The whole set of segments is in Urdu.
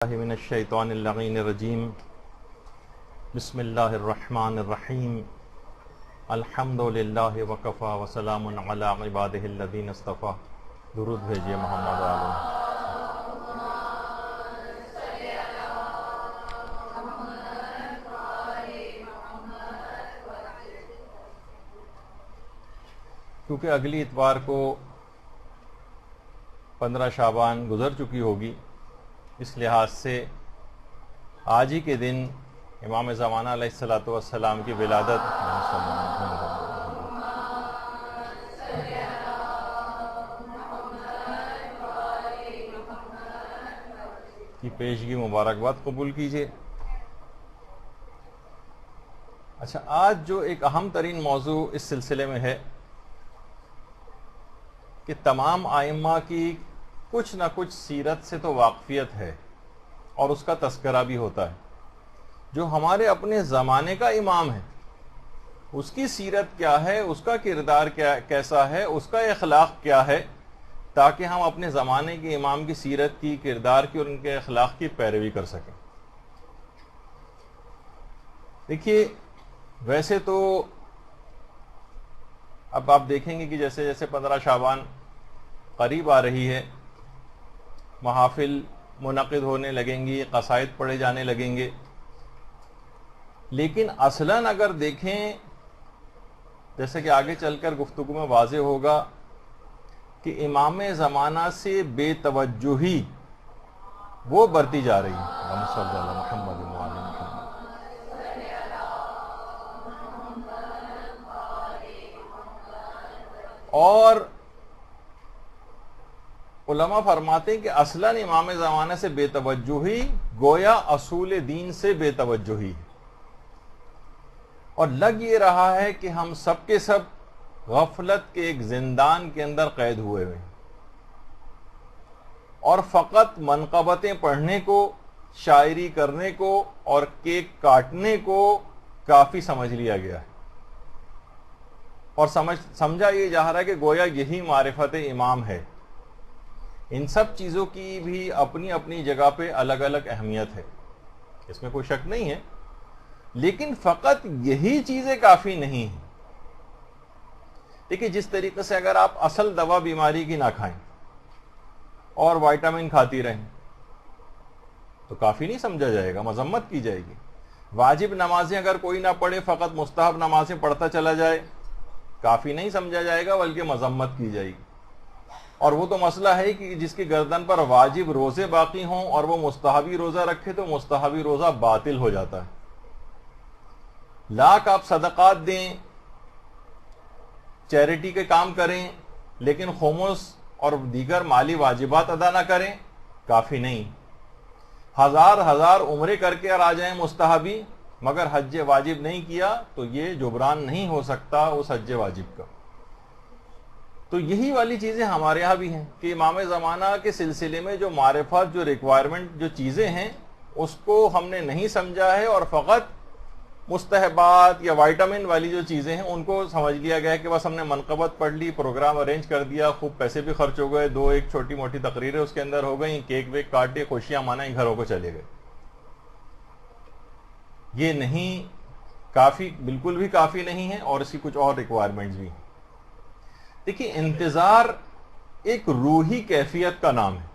من الشیطان اللعین الرجیم بسم اللہ الرحمن الرحیم الحمد للہ وکفا وسلام علی عبادہ الذین اصطفیٰ. درود بھیجئے محمد علیہ. کیونکہ اگلی اتوار کو 15 شعبان گزر چکی ہوگی، اس لحاظ سے آج ہی کے دن امام زمانہ علیہ الصلوۃ والسلام کی ولادت کی پیشگی مبارکباد قبول کیجیے. اچھا، آج جو ایک اہم ترین موضوع اس سلسلے میں ہے کہ تمام ائمہ کی کچھ نہ کچھ سیرت سے تو واقفیت ہے اور اس کا تذکرہ بھی ہوتا ہے. جو ہمارے اپنے زمانے کا امام ہے اس کی سیرت کیا ہے، اس کا کردار کیسا ہے، اس کا اخلاق کیا ہے، تاکہ ہم اپنے زمانے کے امام کی سیرت کی، کردار کی اور ان کے اخلاق کی پیروی کر سکیں. دیکھیے، ویسے تو اب آپ دیکھیں گے کہ جیسے جیسے 15 شعبان قریب آ رہی ہے، محافل منعقد ہونے لگیں گی، قصائد پڑھے جانے لگیں گے، لیکن اصلاً اگر دیکھیں، جیسے کہ آگے چل کر گفتگو میں واضح ہوگا کہ امام زمانہ سے بے توجہی وہ برتی جا رہی ہے. اللہم صلی علی محمد وعلی محمد. اور علماء فرماتے ہیں کہ اصلاً امام زمانہ سے بے توجہی گویا اصول دین سے بے توجہی ہے، اور لگ یہ رہا ہے کہ ہم سب کے سب غفلت کے ایک زندان کے اندر قید ہوئے ہیں اور فقط منقبتیں پڑھنے کو، شاعری کرنے کو اور کیک کاٹنے کو کافی سمجھ لیا گیا ہے، اور سمجھا یہ جا رہا ہے کہ گویا یہی معرفت امام ہے. ان سب چیزوں کی بھی اپنی اپنی جگہ پہ الگ الگ اہمیت ہے، اس میں کوئی شک نہیں ہے، لیکن فقط یہی چیزیں کافی نہیں ہیں. دیکھیں، جس طریقے سے اگر آپ اصل دوا بیماری کی نہ کھائیں اور وائٹامن کھاتی رہیں تو کافی نہیں سمجھا جائے گا، مذمت کی جائے گی. واجب نمازیں اگر کوئی نہ پڑھے، فقط مستحب نمازیں پڑھتا چلا جائے، کافی نہیں سمجھا جائے گا بلکہ مذمت کی جائے گی. اور وہ تو مسئلہ ہے کہ جس کی گردن پر واجب روزے باقی ہوں اور وہ مستحبی روزہ رکھے تو مستحبی روزہ باطل ہو جاتا ہے. لاکھ آپ صدقات دیں، چیریٹی کے کام کریں، لیکن خمس اور دیگر مالی واجبات ادا نہ کریں، کافی نہیں. ہزار عمرے کر کے آ جائیں مستحبی، مگر حج واجب نہیں کیا تو یہ جبران نہیں ہو سکتا اس حج واجب کا. تو یہی والی چیزیں ہمارے ہاں بھی ہیں کہ امام زمانہ کے سلسلے میں جو معرفت، جو ریکوائرمنٹ، جو چیزیں ہیں، اس کو ہم نے نہیں سمجھا ہے اور فقط مستحبات یا وائٹامن والی جو چیزیں ہیں ان کو سمجھ لیا گیا ہے کہ بس ہم نے منقبت پڑھ لی، پروگرام ارینج کر دیا، خوب پیسے بھی خرچ ہو گئے، ایک چھوٹی موٹی تقریریں اس کے اندر ہو گئیں، کیک ویک کاٹے، خوشیاں منائیں، گھروں کو چلے گئے. یہ نہیں کافی، بالکل بھی کافی نہیں ہے، اور اس کی کچھ اور ریکوائرمنٹس بھی ہیں. دیکھیے، انتظار ایک روحی کیفیت کا نام ہے.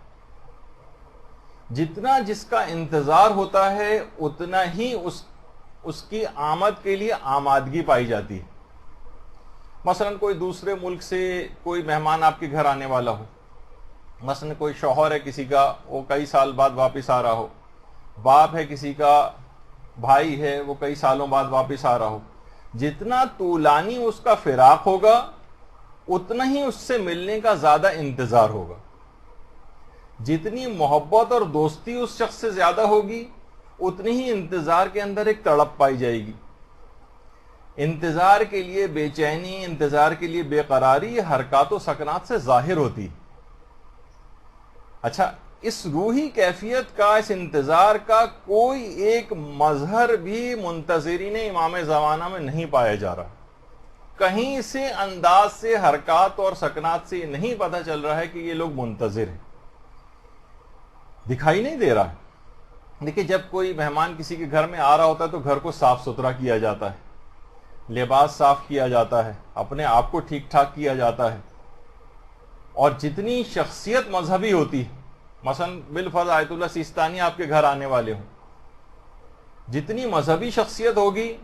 جتنا جس کا انتظار ہوتا ہے اتنا ہی اس کی آمد کے لیے آمادگی پائی جاتی ہے. مثلا کوئی دوسرے ملک سے کوئی مہمان آپ کے گھر آنے والا ہو، مثلا کوئی شوہر ہے کسی کا، وہ کئی سال بعد واپس آ رہا ہو، باپ ہے کسی کا، بھائی ہے وہ کئی سالوں بعد واپس آ رہا ہو، جتنا طولانی اس کا فراق ہوگا اتنا ہی اس سے ملنے کا زیادہ انتظار ہوگا. جتنی محبت اور دوستی اس شخص سے زیادہ ہوگی اتنی ہی انتظار کے اندر ایک تڑپ پائی جائے گی. انتظار کے لیے بے چینی، انتظار کے لیے بے قراری، یہ حرکات و سکنات سے ظاہر ہوتی. اچھا، اس روحی کیفیت کا، اس انتظار کا کوئی ایک مظہر بھی منتظرین امام زمانہ میں نہیں پایا جا رہا. کہیں سے انداز سے، حرکات اور سکنات سے یہ نہیں پتہ چل رہا ہے کہ یہ لوگ منتظر ہیں. دکھائی نہیں دے رہا ہے. دیکھیے جب کوئی مہمان کسی کے گھر میں آ رہا ہوتا ہے تو گھر کو صاف ستھرا کیا جاتا ہے، لباس صاف کیا جاتا ہے، اپنے آپ کو ٹھیک ٹھاک کیا جاتا ہے، اور جتنی شخصیت مذہبی ہوتی ہے، مثلا بالفرض آیت اللہ سیستانی آپ کے گھر آنے والے ہوں، جتنی مذہبی شخصیت ہوگی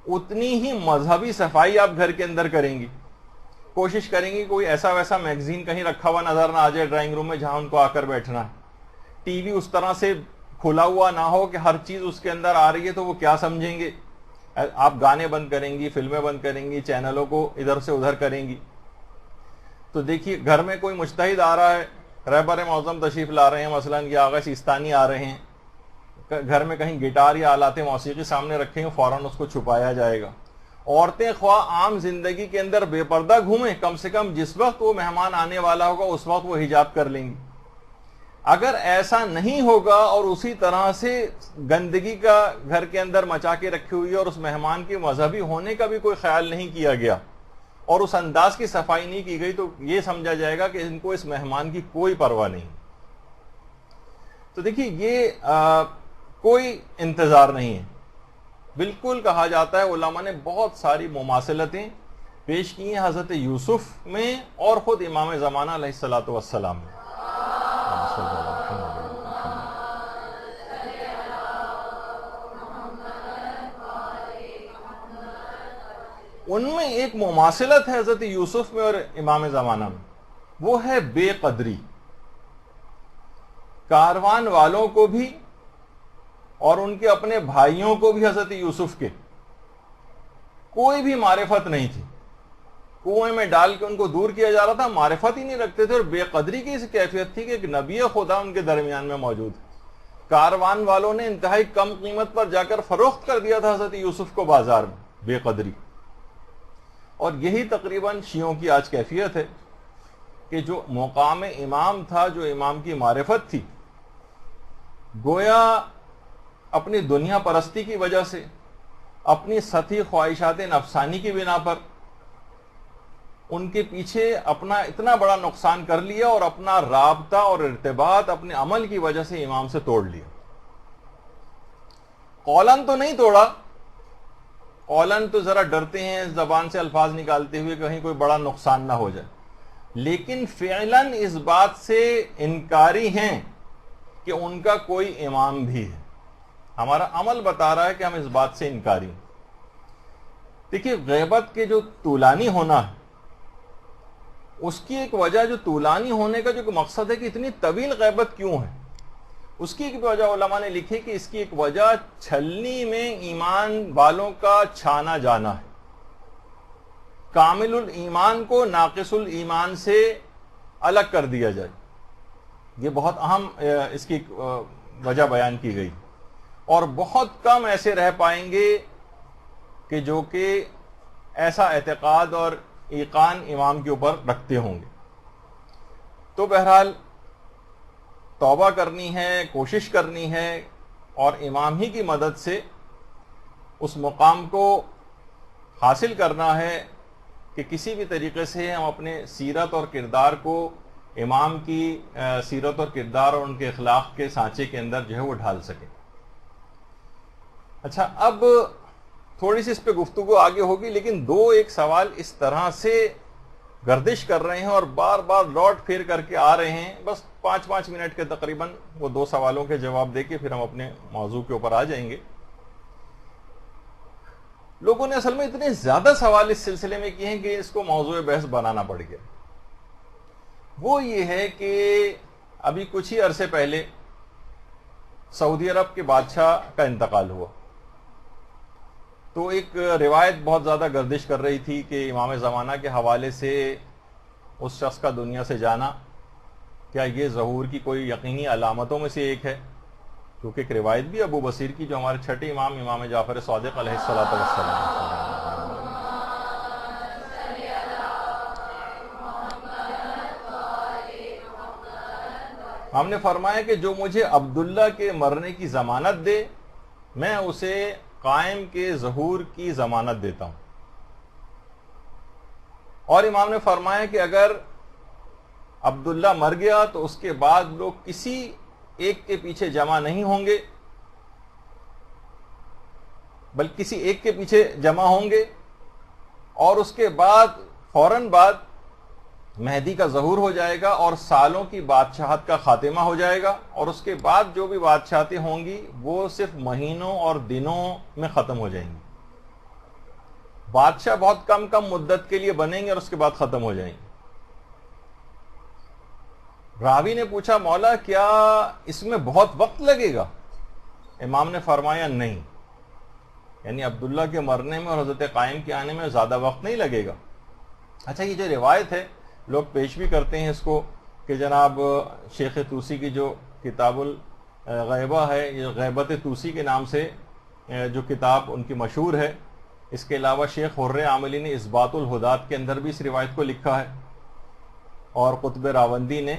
اتنی ہی مذہبی صفائی آپ گھر کے اندر کریں گی، کوشش کریں گی کوئی ایسا ویسا میگزین کہیں رکھا ہوا نظر نہ آ جائے ڈرائنگ روم میں جہاں ان کو آ کر بیٹھنا ہے، ٹی وی اس طرح سے کھلا ہوا نہ ہو کہ ہر چیز اس کے اندر آ رہی ہے تو وہ کیا سمجھیں گے، آپ گانے بند کریں گی، فلمیں بند کریں گی، چینلوں کو ادھر سے ادھر کریں گی۔ تو دیکھیے گھر میں کوئی مجتہد آ رہا ہے، رہبر معظم تشریف لا رہے ہیں، مثلا یہ آغا سیستانی آ رہے ہیں، گھر میں کہیں گٹار یا آلات موسیقی سامنے رکھیں گے، فوراً اس کو چھپایا جائے گا۔ عورتیں خواہ عام زندگی کے اندر بے پردہ گھومیں، کم سے کم جس وقت وہ مہمان آنے والا ہوگا اس وقت وہ حجاب کر لیں گی۔ اگر ایسا نہیں ہوگا اور اسی طرح سے گندگی کا گھر کے اندر مچا کے رکھی ہوئی ہے اور اس مہمان کے مذہبی ہونے کا بھی کوئی خیال نہیں کیا گیا اور اس انداز کی صفائی نہیں کی گئی، تو یہ سمجھا جائے گا کہ ان کو اس مہمان کی کوئی پرواہ نہیں۔ تو دیکھیے یہ کوئی انتظار نہیں ہے، بالکل کہا جاتا ہے علماء نے بہت ساری مماثلتیں پیش کی ہیں حضرت یوسف میں اور خود امام زمانہ علیہ الصلوۃ والسلام میں۔ ان میں ایک مماثلت ہے حضرت یوسف میں اور امام زمانہ میں، وہ ہے بے قدری۔ کاروان والوں کو بھی اور ان کے اپنے بھائیوں کو بھی حضرت یوسف کے کوئی بھی معرفت نہیں تھی، کنویں میں ڈال کے ان کو دور کیا جا رہا تھا، معرفت ہی نہیں رکھتے تھے، اور بے قدری کی اس کیفیت تھی کہ ایک نبی خدا ان کے درمیان میں موجود ہے۔ کاروان والوں نے انتہائی کم قیمت پر جا کر فروخت کر دیا تھا حضرت یوسف کو بازار میں، بے قدری۔ اور یہی تقریباً شیعوں کی آج کیفیت ہے کہ جو مقام امام تھا، جو امام کی معرفت تھی، گویا اپنی دنیا پرستی کی وجہ سے، اپنی سطحی خواہشات نفسانی کی بنا پر ان کے پیچھے اپنا اتنا بڑا نقصان کر لیا اور اپنا رابطہ اور ارتباط اپنے عمل کی وجہ سے امام سے توڑ لیا۔ قولاً تو نہیں توڑا، قولاً تو ذرا ڈرتے ہیں زبان سے الفاظ نکالتے ہوئے کہیں کوئی بڑا نقصان نہ ہو جائے، لیکن فعلاً اس بات سے انکاری ہیں کہ ان کا کوئی امام بھی ہے۔ ہمارا عمل بتا رہا ہے کہ ہم اس بات سے انکاری ہیں۔ دیکھیے غیبت کے جو طولانی ہونا ہے، اس کی ایک وجہ، جو طولانی ہونے کا جو مقصد ہے کہ اتنی طویل غیبت کیوں ہے، اس کی ایک وجہ علماء نے لکھی کہ اس کی ایک وجہ چھلنی میں ایمان والوں کا چھانا جانا ہے، کامل الایمان کو ناقص الایمان سے الگ کر دیا جائے۔ یہ بہت اہم اس کی وجہ بیان کی گئی، اور بہت کم ایسے رہ پائیں گے کہ جو کہ ایسا اعتقاد اور ایقان امام کے اوپر رکھتے ہوں گے۔ تو بہرحال توبہ کرنی ہے، کوشش کرنی ہے، اور امام ہی کی مدد سے اس مقام کو حاصل کرنا ہے کہ کسی بھی طریقے سے ہم اپنے سیرت اور کردار کو امام کی سیرت اور کردار اور ان کے اخلاق کے سانچے کے اندر جو ہے وہ ڈھال سکیں۔ اچھا، اب تھوڑی سی اس پہ گفتگو آگے ہوگی، لیکن ایک سوال اس طرح سے گردش کر رہے ہیں اور بار بار لوٹ پھیر کر کے آ رہے ہیں، بس 5 منٹ کے تقریباً وہ 2 سوالوں کے جواب دے کے پھر ہم اپنے موضوع کے اوپر آ جائیں گے۔ لوگوں نے اصل میں اتنے زیادہ سوال اس سلسلے میں کیے ہیں کہ اس کو موضوع بحث بنانا پڑ گیا۔ وہ یہ ہے کہ ابھی کچھ ہی عرصے پہلے سعودی عرب کے بادشاہ کا انتقال ہوا، تو ایک روایت بہت زیادہ گردش کر رہی تھی کہ امام زمانہ کے حوالے سے اس شخص کا دنیا سے جانا کیا یہ ظہور کی کوئی یقینی علامتوں میں سے ایک ہے، کیونکہ ایک روایت بھی ابو بصیر کی جو ہمارے چھٹے امام جعفر صادق علیہ الصلوۃ والسلام، ہم نے فرمایا کہ جو مجھے عبداللہ کے مرنے کی ضمانت دے میں اسے قائم کے ظہور کی ضمانت دیتا ہوں، اور امام نے فرمایا کہ اگر عبداللہ مر گیا تو اس کے بعد لوگ کسی ایک کے پیچھے جمع نہیں ہوں گے بلکہ کسی ایک کے پیچھے جمع ہوں گے، اور اس کے بعد فوراً بعد مہدی کا ظہور ہو جائے گا اور سالوں کی بادشاہت کا خاتمہ ہو جائے گا، اور اس کے بعد جو بھی بادشاہتیں ہوں گی وہ صرف مہینوں اور دنوں میں ختم ہو جائیں گی۔ بادشاہ بہت کم مدت کے لیے بنیں گے اور اس کے بعد ختم ہو جائیں گے۔ راوی نے پوچھا مولا کیا اس میں بہت وقت لگے گا؟ امام نے فرمایا نہیں، یعنی عبداللہ کے مرنے میں اور حضرت قائم کے آنے میں زیادہ وقت نہیں لگے گا۔ اچھا، یہ جو روایت ہے لوگ پیش بھی کرتے ہیں اس کو کہ جناب شیخ طوسی کی جو کتاب الغیبہ ہے، یہ غیبت طوسی کے نام سے جو کتاب ان کی مشہور ہے، اس کے علاوہ شیخ حر عاملی نے اثبات الہدات کے اندر بھی اس روایت کو لکھا ہے، اور قطب راوندی نے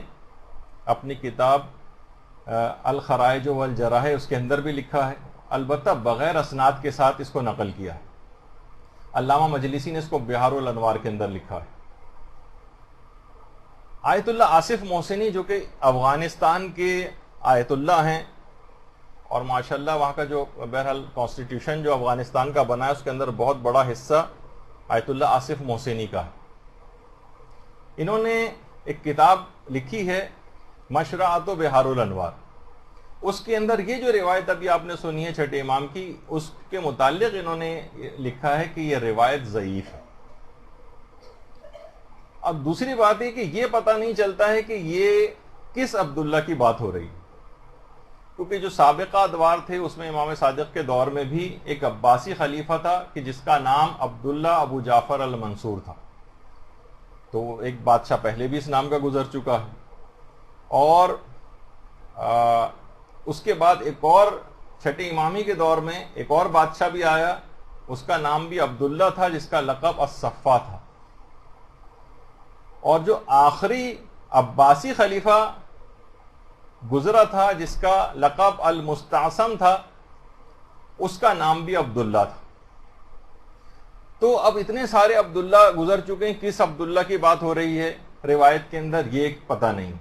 اپنی کتاب الخرائج والجراح اس کے اندر بھی لکھا ہے، البتہ بغیر اسناد کے ساتھ اس کو نقل کیا ہے۔ علامہ مجلسی نے اس کو بحار الانوار کے اندر لکھا ہے۔ آیت اللہ آصف محسنی جو کہ افغانستان کے آیت اللہ ہیں، اور ماشاءاللہ وہاں کا جو بہرحال کانسٹیٹیوشن جو افغانستان کا بنا ہے اس کے اندر بہت بڑا حصہ آیت اللہ آصف محسنی کا ہے۔ انہوں نے ایک کتاب لکھی ہے مشرعات و بحار الانوار، اس کے اندر یہ جو روایت ابھی آپ نے سنی ہے چھٹے امام کی، اس کے متعلق انہوں نے لکھا ہے کہ یہ روایت ضعیف ہے۔ اب دوسری بات ہے کہ یہ پتہ نہیں چلتا ہے کہ یہ کس عبداللہ کی بات ہو رہی ہے، کیونکہ جو سابقہ ادوار تھے اس میں امام صادق کے دور میں بھی ایک عباسی خلیفہ تھا کہ جس کا نام عبداللہ ابو جعفر المنصور تھا، تو ایک بادشاہ پہلے بھی اس نام کا گزر چکا ہے، اور اس کے بعد ایک اور چھٹے امامی کے دور میں ایک اور بادشاہ بھی آیا، اس کا نام بھی عبداللہ تھا جس کا لقب الصفا تھا، اور جو آخری عباسی خلیفہ گزرا تھا جس کا لقب المستعصم تھا، اس کا نام بھی عبداللہ تھا۔ تو اب اتنے سارے عبداللہ گزر چکے ہیں، کس عبداللہ کی بات ہو رہی ہے روایت کے اندر یہ پتہ نہیں۔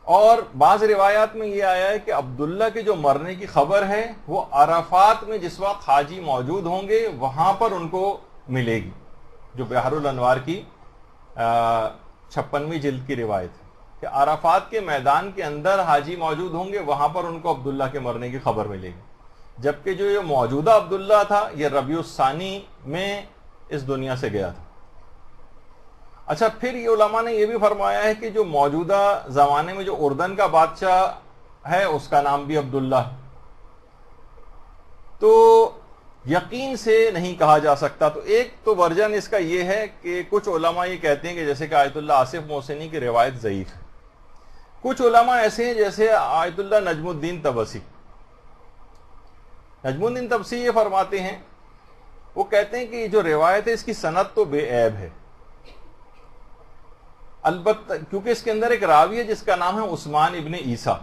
اور بعض روایات میں یہ آیا ہے کہ عبداللہ کے جو مرنے کی خبر ہے وہ عرفات میں جس وقت حاجی موجود ہوں گے وہاں پر ان کو ملے گی، جو بحار الانوار کی 56ویں جلد کی روایت ہے کہ عرفات کے میدان کے اندر حاجی موجود ہوں گے، وہاں پر ان کو عبداللہ کے مرنے کی خبر ملے گی، جبکہ جو یہ موجودہ عبداللہ تھا یہ ربیع الثانی میں اس دنیا سے گیا تھا۔ اچھا، پھر یہ علماء نے یہ بھی فرمایا ہے کہ جو موجودہ زمانے میں جو اردن کا بادشاہ ہے اس کا نام بھی عبداللہ ہے، تو یقین سے نہیں کہا جا سکتا۔ تو ایک تو ورژن اس کا یہ ہے کہ کچھ علماء یہ کہتے ہیں کہ جیسے کہ آیت اللہ آصف محسنی کی روایت ضعیف ہے، کچھ علماء ایسے ہیں جیسے آیت اللہ نجم الدین طبسی۔ نجم الدین طبسی یہ فرماتے ہیں، وہ کہتے ہیں کہ یہ جو روایت ہے اس کی سند تو بے عیب ہے، البتہ کیونکہ اس کے اندر ایک راوی ہے جس کا نام ہے عثمان ابن عیسیٰ،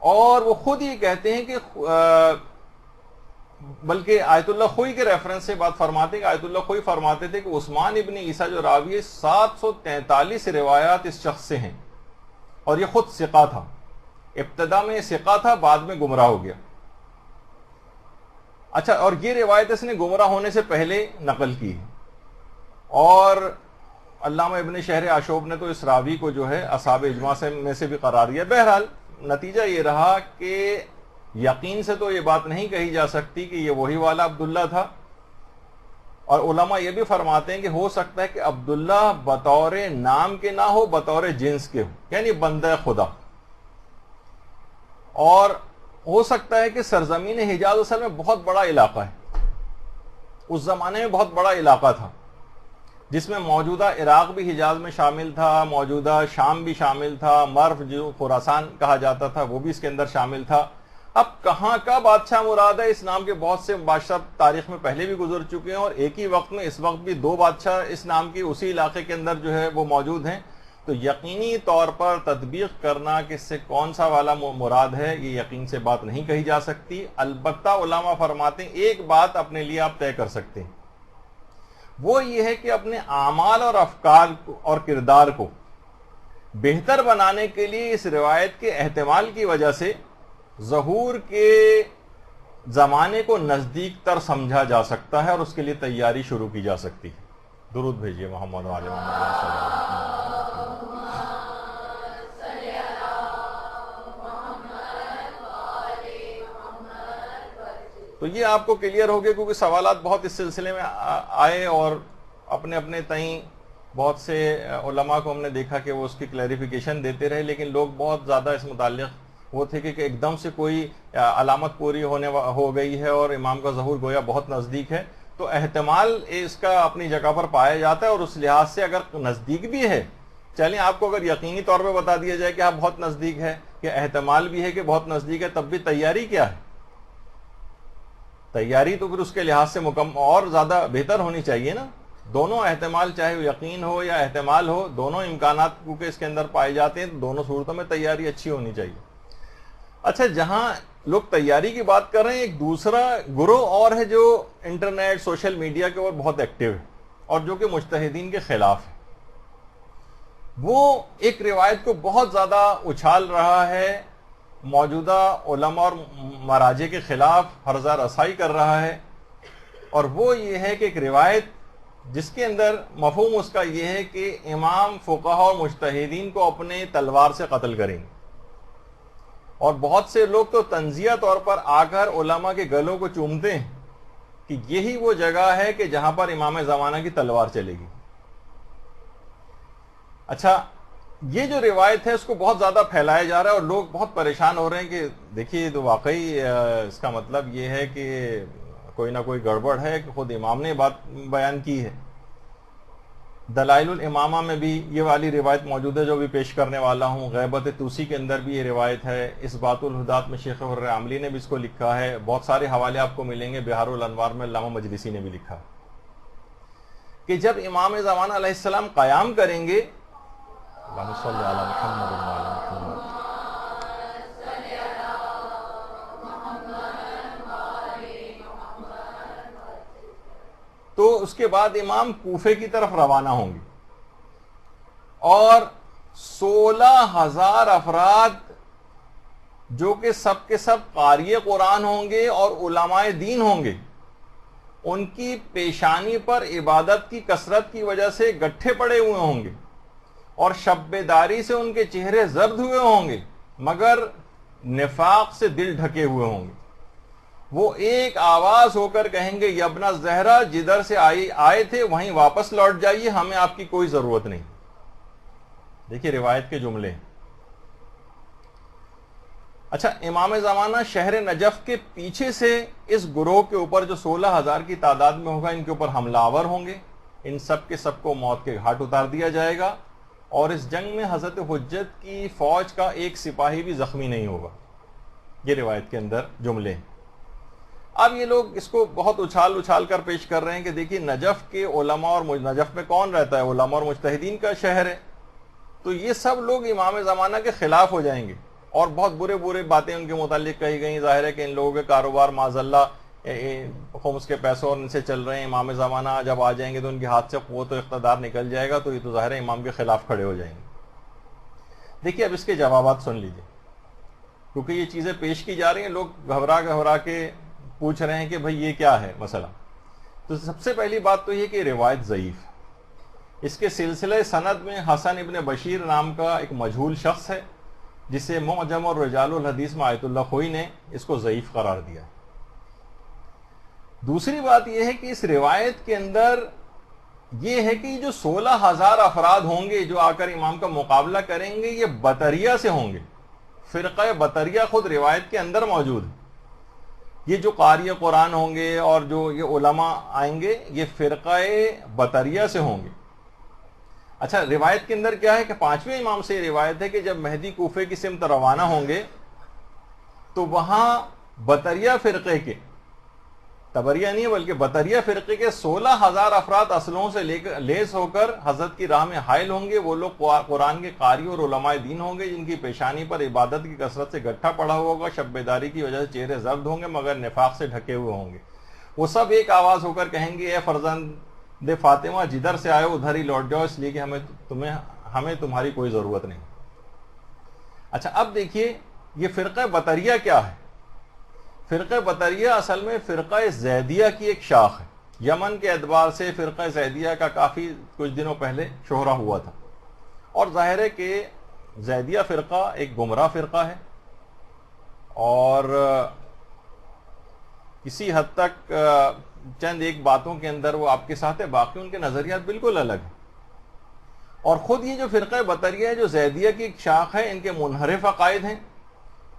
اور وہ خود یہ کہتے ہیں کہ بلکہ آیت اللہ خوئی کے ریفرنس سے بات فرماتے ہیں کہ آیت اللہ خوئی فرماتے تھے کہ عثمان ابن عیسیٰ جو راوی ہے 743 روایات اس شخص سے ہیں، اور یہ خود ثقہ تھا، ابتدا میں ثقہ تھا، بعد میں گمراہ ہو گیا۔ اچھا، اور یہ روایت اس نے گمراہ ہونے سے پہلے نقل کی ہے، اور علامہ ابن شہر آشوب نے تو اس راوی کو جو ہے اصحاب اجماع میں سے بھی قرار دیا۔ بہرحال نتیجہ یہ رہا کہ یقین سے تو یہ بات نہیں کہی جا سکتی کہ یہ وہی والا عبداللہ تھا، اور علماء یہ بھی فرماتے ہیں کہ ہو سکتا ہے کہ عبداللہ بطور نام کے نہ ہو، بطور جنس کے ہو، یعنی بندہ خدا، اور ہو سکتا ہے کہ سرزمین حجاز اصل میں بہت بڑا علاقہ ہے، اس زمانے میں بہت بڑا علاقہ تھا جس میں موجودہ عراق بھی حجاز میں شامل تھا، موجودہ شام بھی شامل تھا، مرف جو خراسان کہا جاتا تھا وہ بھی اس کے اندر شامل تھا۔ اب کہاں کا بادشاہ مراد ہے؟ اس نام کے بہت سے بادشاہ تاریخ میں پہلے بھی گزر چکے ہیں، اور ایک ہی وقت میں اس وقت بھی 2 بادشاہ اس نام کی اسی علاقے کے اندر جو ہے وہ موجود ہیں، تو یقینی طور پر تطبیق کرنا کہ اس سے کون سا والا مراد ہے یہ یقین سے بات نہیں کہی جا سکتی۔ البتہ علماء فرماتے ہیں ایک بات اپنے لیے آپ طے کر سکتے ہیں، وہ یہ ہے کہ اپنے اعمال اور افکار اور کردار کو بہتر بنانے کے لیے اس روایت کے احتمال کی وجہ سے ظہور کے زمانے کو نزدیک تر سمجھا جا سکتا ہے اور اس کے لیے تیاری شروع کی جا سکتی ہے. درود بھیجیے محمد وعلی محمد صلی اللہ علیہ وسلم. تو یہ آپ کو کلیئر ہو گیا، کیونکہ سوالات بہت اس سلسلے میں آئے اور اپنے اپنے تئیں بہت سے علماء کو ہم نے دیکھا کہ وہ اس کی کلیریفیکیشن دیتے رہے، لیکن لوگ بہت زیادہ اس متعلق وہ تھے کہ ایک دم سے کوئی علامت پوری ہو گئی ہے اور امام کا ظہور گویا بہت نزدیک ہے. تو احتمال اس کا اپنی جگہ پر پایا جاتا ہے، اور اس لحاظ سے اگر نزدیک بھی ہے، چلیں آپ کو اگر یقینی طور پہ بتا دیا جائے کہ آپ بہت نزدیک ہے، کہ احتمال بھی ہے کہ بہت نزدیک ہے، تب بھی تیاری کیا ہے؟ تیاری تو پھر اس کے لحاظ سے اور زیادہ بہتر ہونی چاہیے نا. دونوں احتمال، چاہے یقین ہو یا احتمال ہو، دونوں امکانات کیونکہ اس کے اندر پائے جاتے ہیں، تو دونوں صورتوں میں تیاری اچھی ہونی چاہیے. اچھا، جہاں لوگ تیاری کی بات کر رہے ہیں، ایک دوسرا گروہ اور ہے جو انٹرنیٹ سوشل میڈیا کے اوپر بہت ایکٹیو ہے اور جو کہ مجتہدین کے خلاف ہے. وہ ایک روایت کو بہت زیادہ اچھال رہا ہے، موجودہ علماء اور مراجع کے خلاف ہرزہ رسائی کر رہا ہے، اور وہ یہ ہے کہ ایک روایت جس کے اندر مفہوم اس کا یہ ہے کہ امام فقہا اور مجتہدین کو اپنے تلوار سے قتل کریں گے. اور بہت سے لوگ تو تنزیہ طور پر آ کر علماء کے گلوں کو چومتے ہیں کہ یہی وہ جگہ ہے کہ جہاں پر امام زمانہ کی تلوار چلے گی. اچھا، یہ جو روایت ہے اس کو بہت زیادہ پھیلایا جا رہا ہے اور لوگ بہت پریشان ہو رہے ہیں کہ دیکھیے تو واقعی اس کا مطلب یہ ہے کہ کوئی نہ کوئی گڑبڑ ہے، کہ خود امام نے بات بیان کی ہے. دلائل الامامہ میں بھی یہ والی روایت موجود ہے جو بھی پیش کرنے والا ہوں. غیبت توسی کے اندر بھی یہ روایت ہے. اثبات الہدات میں شیخ حر عاملی نے بھی اس کو لکھا ہے. بہت سارے حوالے آپ کو ملیں گے. بہار الانوار میں علامہ مجلسی نے بھی لکھا کہ جب امام زمانہ علیہ السلام قیام کریں گے، اللہم صلی علی محمد وعلی محمد، تو اس کے بعد امام کوفے کی طرف روانہ ہوں گے اور 16,000 افراد جو کہ سب کے سب قاری قرآن ہوں گے اور علماء دین ہوں گے، ان کی پیشانی پر عبادت کی کثرت کی وجہ سے گٹھے پڑے ہوئے ہوں گے اور شب بیداری سے ان کے چہرے زرد ہوئے ہوں گے، مگر نفاق سے دل ڈھکے ہوئے ہوں گے. وہ ایک آواز ہو کر کہیں گے، یبن زہرا، جدھر سے آئے تھے وہیں واپس لوٹ جائیے، ہمیں آپ کی کوئی ضرورت نہیں. دیکھیے روایت کے جملے. اچھا، امام زمانہ شہر نجف کے پیچھے سے اس گروہ کے اوپر جو 16,000 کی تعداد میں ہوگا، ان کے اوپر حملہ آور ہوں گے. ان سب کے سب کو موت کے گھاٹ اتار دیا جائے گا، اور اس جنگ میں حضرت حجت کی فوج کا ایک سپاہی بھی زخمی نہیں ہوگا. یہ روایت کے اندر جملے ہیں. اب یہ لوگ اس کو بہت اچھال کر پیش کر رہے ہیں کہ دیکھیے نجف کے علماء، اور نجف میں کون رہتا ہے؟ علماء اور مجتہدین کا شہر ہے. تو یہ سب لوگ امام زمانہ کے خلاف ہو جائیں گے اور بہت برے باتیں ان کے متعلق کہی گئیں. ظاہر ہے کہ ان لوگوں کے کاروبار معاذ اللہ خمس کے پیسوں اور ان سے چل رہے ہیں. امام زمانہ جب آ جائیں گے تو ان کے ہاتھ سے قوت و اقتدار نکل جائے گا، تو یہ تو ظاہر ہے امام کے خلاف کھڑے ہو جائیں گے. دیکھیے اب اس کے جوابات سن لیجیے، کیونکہ یہ چیزیں پیش کی جا رہی ہیں. لوگ گھبرا کے پوچھ رہے ہیں کہ بھئی یہ کیا ہے مسئلہ. تو سب سے پہلی بات تو یہ کہ روایت ضعیف. اس کے سلسلہ سند میں حسن ابن بشیر نام کا ایک مجہول شخص ہے، جسے معجم اور رجال الحدیث میں آیت اللہ خوئی نے اس کو ضعیف قرار دیا. دوسری بات یہ ہے کہ اس روایت کے اندر یہ ہے کہ جو 16,000 افراد ہوں گے جو آ کر امام کا مقابلہ کریں گے، یہ بطریہ سے ہوں گے. فرقہ بطریہ خود روایت کے اندر موجود ہے. یہ جو قاری قرآن ہوں گے اور جو یہ علماء آئیں گے، یہ فرقہ بطریہ سے ہوں گے. اچھا، روایت کے اندر کیا ہے کہ 5ویں امام سے یہ روایت ہے کہ جب مہدی کوفے کی سمت روانہ ہوں گے تو وہاں بطریہ فرقے کے، تبریہ نہیں بلکہ بطریہ فرقے کے 16,000 افراد اسلحوں سے لیس ہو کر حضرت کی راہ میں حائل ہوں گے. وہ لوگ قرآن کے قاری اور علماء دین ہوں گے جن کی پیشانی پر عبادت کی کثرت سے گٹھا پڑا ہوا ہوگا، شب بیداری کی وجہ سے چہرے زرد ہوں گے مگر نفاق سے ڈھکے ہوئے ہوں گے. وہ سب ایک آواز ہو کر کہیں گے، اے فرزند فاطمہ، جدھر سے آئے ادھر ہی لوٹ جاؤ، اس لیے کہ ہمیں تمہاری کوئی ضرورت نہیں. اچھا، اب دیکھیے یہ فرقہ بطریہ کیا ہے. فرقہ بطریہ اصل میں فرقہ زیدیہ کی ایک شاخ ہے. یمن کے اعتبار سے فرقہ زیدیہ کا کافی کچھ دنوں پہلے شہرہ ہوا تھا، اور ظاہر ہے کہ زیدیہ فرقہ ایک گمراہ فرقہ ہے، اور کسی حد تک چند ایک باتوں کے اندر وہ آپ کے ساتھ ہے، باقی ان کے نظریات بالکل الگ ہیں. اور خود یہ جو فرقہ بطریہ ہے جو زیدیہ کی ایک شاخ ہے، ان کے منحرف عقائد ہیں،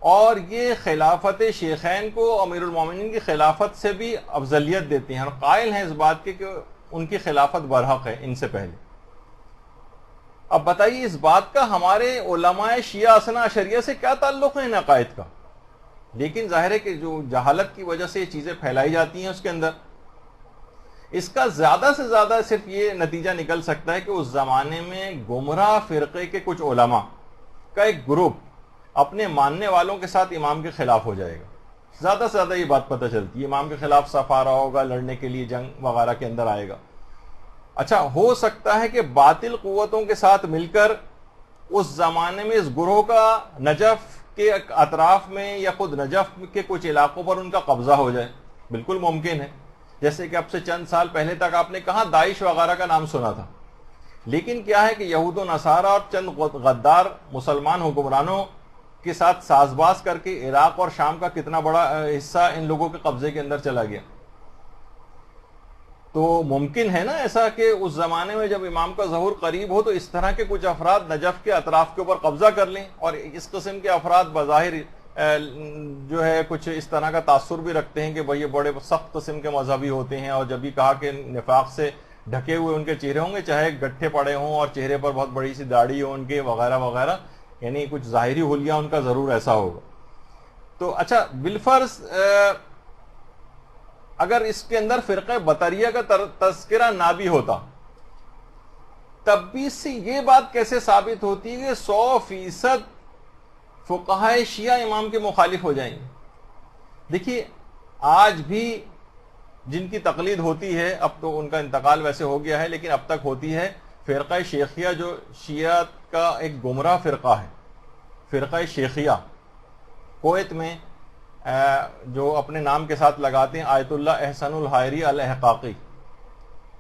اور یہ خلافت شیخین کو امیر المومنین کی خلافت سے بھی افضلیت دیتے ہیں، اور قائل ہیں اس بات کے کہ ان کی خلافت برحق ہے ان سے پہلے. اب بتائیے اس بات کا ہمارے علماء شیعہ اثنا عشریہ سے کیا تعلق ہے ان عقائد کا؟ لیکن ظاہر ہے کہ جو جہالت کی وجہ سے یہ چیزیں پھیلائی جاتی ہیں اس کے اندر، اس کا زیادہ سے زیادہ صرف یہ نتیجہ نکل سکتا ہے کہ اس زمانے میں گمراہ فرقے کے کچھ علماء کا ایک گروپ اپنے ماننے والوں کے ساتھ امام کے خلاف ہو جائے گا. زیادہ سے زیادہ یہ بات پتہ چلتی ہے، امام کے خلاف صف آ رہا ہوگا، لڑنے کے لیے جنگ وغیرہ کے اندر آئے گا. اچھا، ہو سکتا ہے کہ باطل قوتوں کے ساتھ مل کر اس زمانے میں اس گروہ کا نجف کے اطراف میں یا خود نجف کے کچھ علاقوں پر ان کا قبضہ ہو جائے. بالکل ممکن ہے. جیسے کہ اب سے چند سال پہلے تک آپ نے کہاں داعش وغیرہ کا نام سنا تھا، لیکن کیا ہے کہ یہود و نصارہ اور چند غدار مسلمان حکمرانوں کے ساتھ ساز باز کر کے عراق اور شام کا کتنا بڑا حصہ ان لوگوں کے قبضے کے اندر چلا گیا. تو ممکن ہے نا ایسا کہ اس زمانے میں جب امام کا ظہور قریب ہو تو اس طرح کے کچھ افراد نجف کے اطراف کے اوپر قبضہ کر لیں، اور اس قسم کے افراد بظاہر جو ہے کچھ اس طرح کا تاثر بھی رکھتے ہیں کہ بھئی یہ بڑے سخت قسم کے مذہبی ہوتے ہیں، اور جب بھی کہا کہ نفاق سے ڈھکے ہوئے ان کے چہرے ہوں گے، چاہے گٹھے پڑے ہوں اور چہرے پر بہت بڑی سی داڑھی ہو ان کے وغیرہ وغیرہ، یعنی کچھ ظاہری حلیہ ان کا ضرور ایسا ہوگا. تو اچھا، بالفرض اگر اس کے اندر فرقہ بطریہ کا تذکرہ نہ بھی ہوتا، تب بھی اس سے یہ بات کیسے ثابت ہوتی ہے کہ 100% فقہاء شیعہ امام کے مخالف ہو جائیں گے؟ دیکھیے، آج بھی جن کی تقلید ہوتی ہے، اب تو ان کا انتقال ویسے ہو گیا ہے لیکن اب تک ہوتی ہے، فرقہ شیخیہ جو شیعہ کا ایک گمراہ فرقہ ہے، فرقہ شیخیہ کویت میں جو اپنے نام کے ساتھ لگاتے ہیں آیت اللہ احسن الحائری الاحقاقی،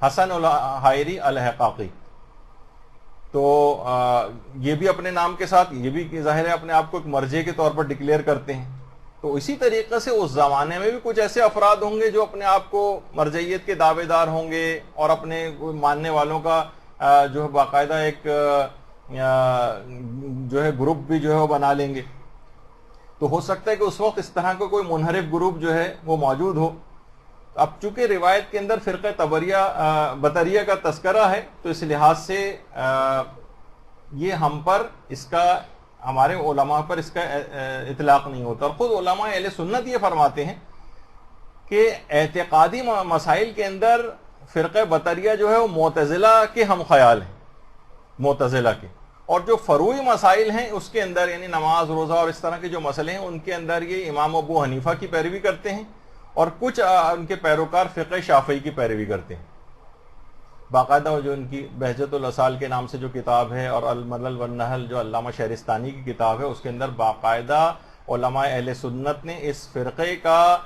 حسن الحائری الاحقاقی، تو یہ بھی اپنے نام کے ساتھ، یہ بھی ظاہر ہے اپنے آپ کو ایک مرجع کے طور پر ڈکلیئر کرتے ہیں. تو اسی طریقے سے اس زمانے میں بھی کچھ ایسے افراد ہوں گے جو اپنے آپ کو مرجعیت کے دعوے دار ہوں گے، اور اپنے ماننے والوں کا جو ہے باقاعدہ ایک جو ہے گروپ بھی جو ہے وہ بنا لیں گے. تو ہو سکتا ہے کہ اس وقت اس طرح کا کوئی منحرف گروپ جو ہے وہ موجود ہو. اب چونکہ روایت کے اندر فرقہ بطریہ کا تذکرہ ہے، تو اس لحاظ سے یہ ہم پر اس کا، ہمارے علماء پر اس کا اطلاق نہیں ہوتا. اور خود علماء اہل سنت یہ فرماتے ہیں کہ اعتقادی مسائل کے اندر فرقہ بطریہ جو ہے وہ معتزلہ کے ہم خیال ہیں، معتزلہ کے. اور جو فروعی مسائل ہیں اس کے اندر، یعنی نماز، روزہ اور اس طرح کے جو مسئلے ہیں، ان کے اندر یہ امام ابو حنیفہ کی پیروی کرتے ہیں، اور کچھ ان کے پیروکار فقہ شافعی کی پیروی کرتے ہیں. باقاعدہ جو ان کی بہجت الاصال کے نام سے جو کتاب ہے، اور الملل والنحل جو علامہ شہرستانی کی کتاب ہے، اس کے اندر باقاعدہ علماء اہل سنت نے اس فرقے کا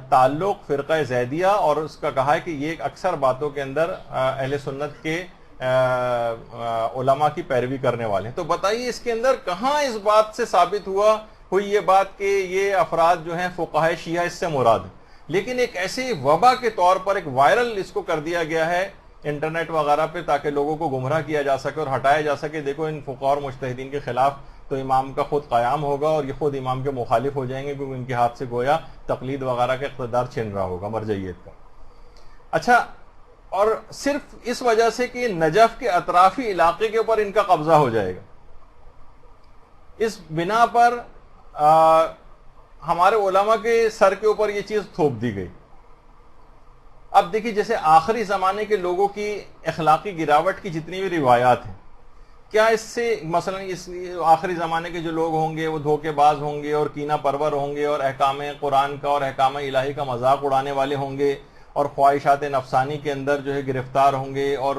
تعلق فرقہ زیدیہ اور اس کا کہا ہے کہ یہ اکثر باتوں کے اندر اہل سنت کے علماء کی پیروی کرنے والے ہیں. تو بتائیے اس کے اندر کہاں اس بات سے ثابت ہوئی یہ بات کہ یہ افراد جو ہیں فقہاء شیعہ اس سے مراد ہیں. لیکن ایک ایسی وبا کے طور پر ایک وائرل اس کو کر دیا گیا ہے انٹرنیٹ وغیرہ پہ، تاکہ لوگوں کو گمراہ کیا جا سکے اور ہٹایا جا سکے. دیکھو ان فقہاء اور مجتہدین کے خلاف تو امام کا خود قیام ہوگا، اور یہ خود امام کے مخالف ہو جائیں گے، کیونکہ ان کے ہاتھ سے گویا تقلید وغیرہ کا اقتدار چھن رہا ہوگا، مرجعیت کا. اچھا، اور صرف اس وجہ سے کہ نجف کے اطرافی علاقے کے اوپر ان کا قبضہ ہو جائے گا، اس بنا پر ہمارے علماء کے سر کے اوپر یہ چیز تھوپ دی گئی. اب دیکھیے، جیسے آخری زمانے کے لوگوں کی اخلاقی گراوٹ کی جتنی بھی روایات ہیں، کیا اس سے مثلا اس آخری زمانے کے جو لوگ ہوں گے وہ دھوکے باز ہوں گے اور کینہ پرور ہوں گے، اور احکام قرآن کا اور احکام الہی کا مذاق اڑانے والے ہوں گے، اور خواہشات نفسانی کے اندر جو ہے گرفتار ہوں گے، اور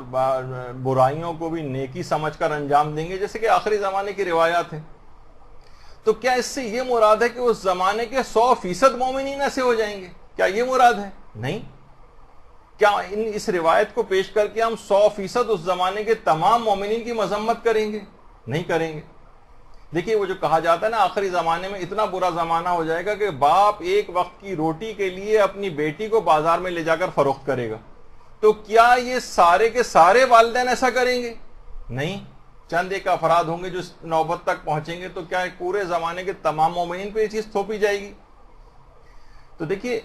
برائیوں کو بھی نیکی سمجھ کر انجام دیں گے، جیسے کہ آخری زمانے کی روایات ہیں؟ تو کیا اس سے یہ مراد ہے کہ اس زمانے کے 100% مومنین ایسے ہو جائیں گے؟ کیا یہ مراد ہے؟ نہیں۔ کیا اس روایت کو پیش کر کے ہم 100% اس زمانے کے تمام مومنین کی مذمت کریں گے؟ نہیں کریں گے۔ دیکھیے وہ جو کہا جاتا ہے نا آخری زمانے میں اتنا برا زمانہ ہو جائے گا کہ باپ ایک وقت کی روٹی کے لیے اپنی بیٹی کو بازار میں لے جا کر فروخت کرے گا، تو کیا یہ سارے کے سارے والدین ایسا کریں گے؟ نہیں، چند ایک افراد ہوں گے جو اس نوبت تک پہنچیں گے، تو کیا پورے زمانے کے تمام مومنین پہ یہ چیز تھوپی جائے گی؟ تو دیکھیے